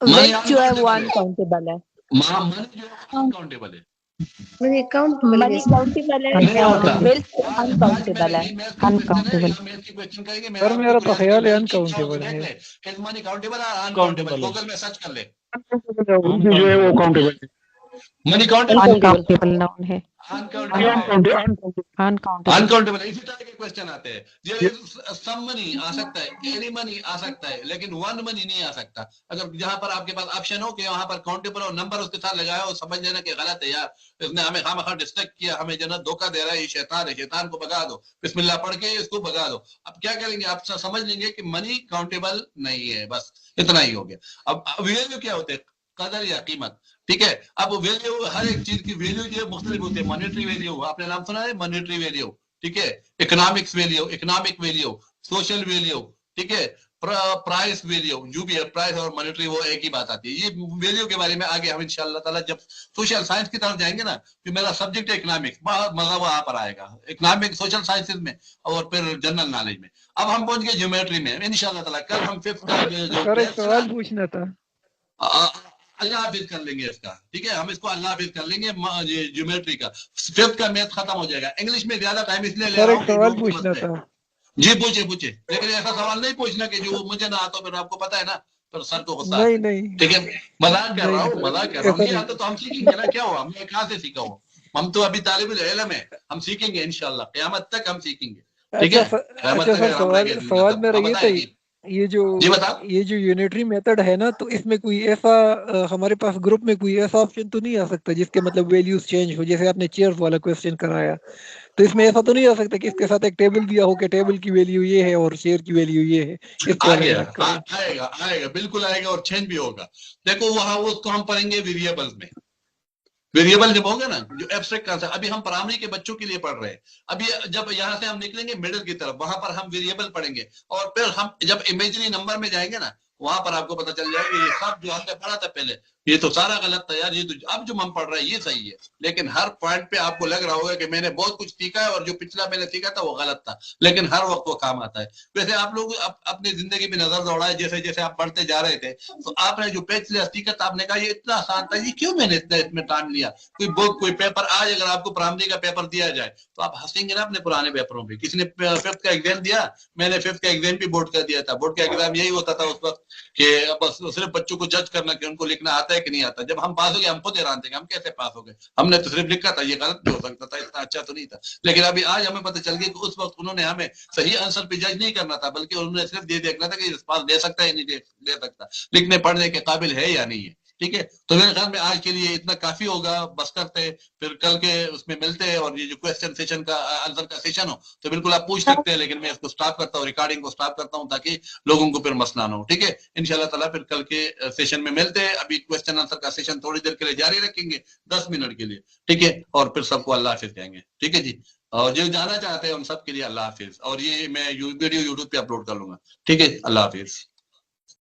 वेल्थ जो है वो अनकाउंटेबल है, मनी जो है अनकाउंटेबल है, मनी काउंटेबल है, वेल्थ अनकाउंटेबल है, अनकाउंटेबल। सर मेरा तो ख्याल है अनकाउंटेबल है। मनी काउंटेबल और अनकाउंटेबल, गूगल में सर्च कर ले। जो है वो काउंटेबल है, मनी काउंटेबल अनकाउंटेबल नाउन है, अनकाउंटेबल। इसी तरह के क्वेश्चन आते हैं, ये सम मनी आ सकता है, एनी मनी आ सकता है, लेकिन 1 मनी नहीं आ सकता। अगर जहां पर आपके पास ऑप्शन हो कि वहां पर काउंटेबल और नंबर उसके साथ लगाया हो, समझ लेना कि गलत है यार, इसने हमें खामखा डिस्ट्रैक्ट किया, हमें जो है धोखा दे रहा है, ये शैतान है, शैतान को भगा दो, बिस्मिल्लाह पढ़ के इसको भगा दो। अब क्या करेंगे, आप समझ लेंगे कि मनी काउंटेबल नहीं है, बस इतना ही हो गया। अब वैल्यू क्या होते हैं, कदर या कीमत। ठीक है, अब वैल्यू, हर एक चीज की वैल्यू जो मुख्तलिफ होती है। मॉनेटरी वैल्यू, आपने नाम सुना है, मॉनेटरी वैल्यू। ठीक है, economics value, economic value, social value. ठीक है, प्राइस वैल्यू, जो भी है प्राइस और मॉनेटरी वो एक ही बात आती है। ये वैल्यू के बारे में आगे हम इंशाअल्लाह ताला जब सोशल साइंस की तरफ जाएंगे ना, कि मेरा सब्जेक्ट है इकोनॉमिक्स, मजा वहां पर आएगा, इकोनॉमिक सोशल साइंसेज में और फिर जनरल नॉलेज में। अब हम पहुंच गए ज्योमेट्री में, इंशाअल्लाह ताला कल हम 5th का सर एक सवाल पूछना था। अल्लाह हाफिज कर लेंगे इसका। ठीक है, हम इसको अल्लाह हाफिज कर लेंगे, ज्योमेट्री का 5th का मैथ खत्म हो जाएगा। इंग्लिश में ज्यादा टाइम इसलिए ले रहा हूं, सवाल पूछना था। जी पूछे, लेकिन ऐसा सवाल नहीं पूछना कि जो मुझे ना आता, फिर आपको पता है ना, फिर सर को गुस्सा। नहीं, ठीक है, मजाक कर रहा हूँ, नहीं आता तो हम सीखेंगे ना, क्या हुआ, हमने कहाँ से सीखा हूँ, हम तो अभी तालिबुल इल्म है, हम सीखेंगे इंशाल्लाह, क़यामत तक हम सीखेंगे। ठीक है, सवाल मेरा ये था, ये जो यूनिटरी मेथड है ना, तो इसमें कोई ऐसा हमारे पास ग्रुप में कोई ऐसा ऑप्शन तो नहीं आ सकता जिसके मतलब वैल्यूज चेंज हो, जैसे आपने चेयर्स वाला क्वेश्चन कराया, तो इसमें ऐसा तो नहीं हो सकता कि इसके साथ एक टेबल दिया हो कि टेबल की वैल्यू ये है और शेयर की वैल्यू ये है, इसको आ अलग गया, अलग करें। आएगा आएगा, बिल्कुल आएगा और चेंज भी होगा। देखो वहां वो उसको हम पढ़ेंगे वेरिएबल्स में। वेरिएबल जब होगा ना, जो एब्स्ट्रैक्ट कॉन्सेप्ट अभी हम प्राइमरी के बच्चों के लिए पढ़ रहे हैं, अभी जब यहाँ से हम निकलेंगे मिडिल की तरफ, वहां पर हम वेरिएबल पढ़ेंगे और फिर हम जब इमेजिनरी नंबर में जाएंगे ना, वहां पर आपको पता चल जाएगा ये सब जो हमने पढ़ा था पहले ये तो सारा गलत था यार, ये तो अब जो हम पढ़ रहे हैं ये सही है। लेकिन हर पॉइंट पे आपको लग रहा होगा कि मैंने बहुत कुछ सीखा है और जो पिछला मैंने सीखा था वो गलत था, लेकिन हर वक्त वो काम आता है। वैसे आप लोग अपनी जिंदगी में नजर दौड़ाए, जैसे जैसे आप बढ़ते जा रहे थे तो आपने जो पिछले सीखा था, आपने कहा ये इतना आसान था, ये क्यों मैंने इतना इसमें टाइम लिया। कोई बुक कोई पेपर, आज अगर आपको प्राइमरी का पेपर दिया जाए तो आप हंसेंगे ना अपने पुराने पेपरों पे। किसी ने फिफ्थ का एग्जाम दिया, मैंने फिफ्थ का एग्जाम भी बोर्ड का दिया था। बोर्ड का एग्जाम यही होता था उस वक्त कि बस सिर्फ बच्चों को जज करना कि उनको लिखना आता है कि नहीं आता। जब हम पास हो गए हम खुद हैरान थे कि हम कैसे पास हो गए, हमने तो सिर्फ लिखा था, ये गलत भी हो सकता था, इतना अच्छा तो नहीं था। लेकिन अभी आज हमें पता चल गया कि उस वक्त उन्होंने हमें सही आंसर पे जज नहीं करना था, बल्कि उन्होंने सिर्फ ये देखना था कि पास दे सकता है नहीं दे सकता, लिखने पढ़ने के काबिल है या नहीं है। ठीक है, तो मेरे ख्याल में आज के लिए इतना काफी होगा, बस करते फिर कल के उसमें मिलते हैं। और ये जो क्वेश्चन सेशन का आंसर का सेशन हो तो बिल्कुल आप पूछ सकते हैं, लेकिन मैं इसको स्टॉप करता हूँ, रिकॉर्डिंग को स्टॉप करता हूँ ताकि लोगों को फिर मसला ना हो। ठीक है, इंशाल्लाह ताला फिर कल के सेशन में मिलते हैं। अभी क्वेश्चन आंसर का सेशन थोड़ी देर के लिए जारी रखेंगे, 10 मिनट के लिए। ठीक है, और फिर सबको अल्लाह हाफिज कहेंगे। ठीक है जी, और जो जाना चाहते हैं उन सब के लिए अल्लाह हाफिज। और ये मैं वीडियो यूट्यूब पे अपलोड कर लूंगा। ठीक है, अल्लाह हाफिज।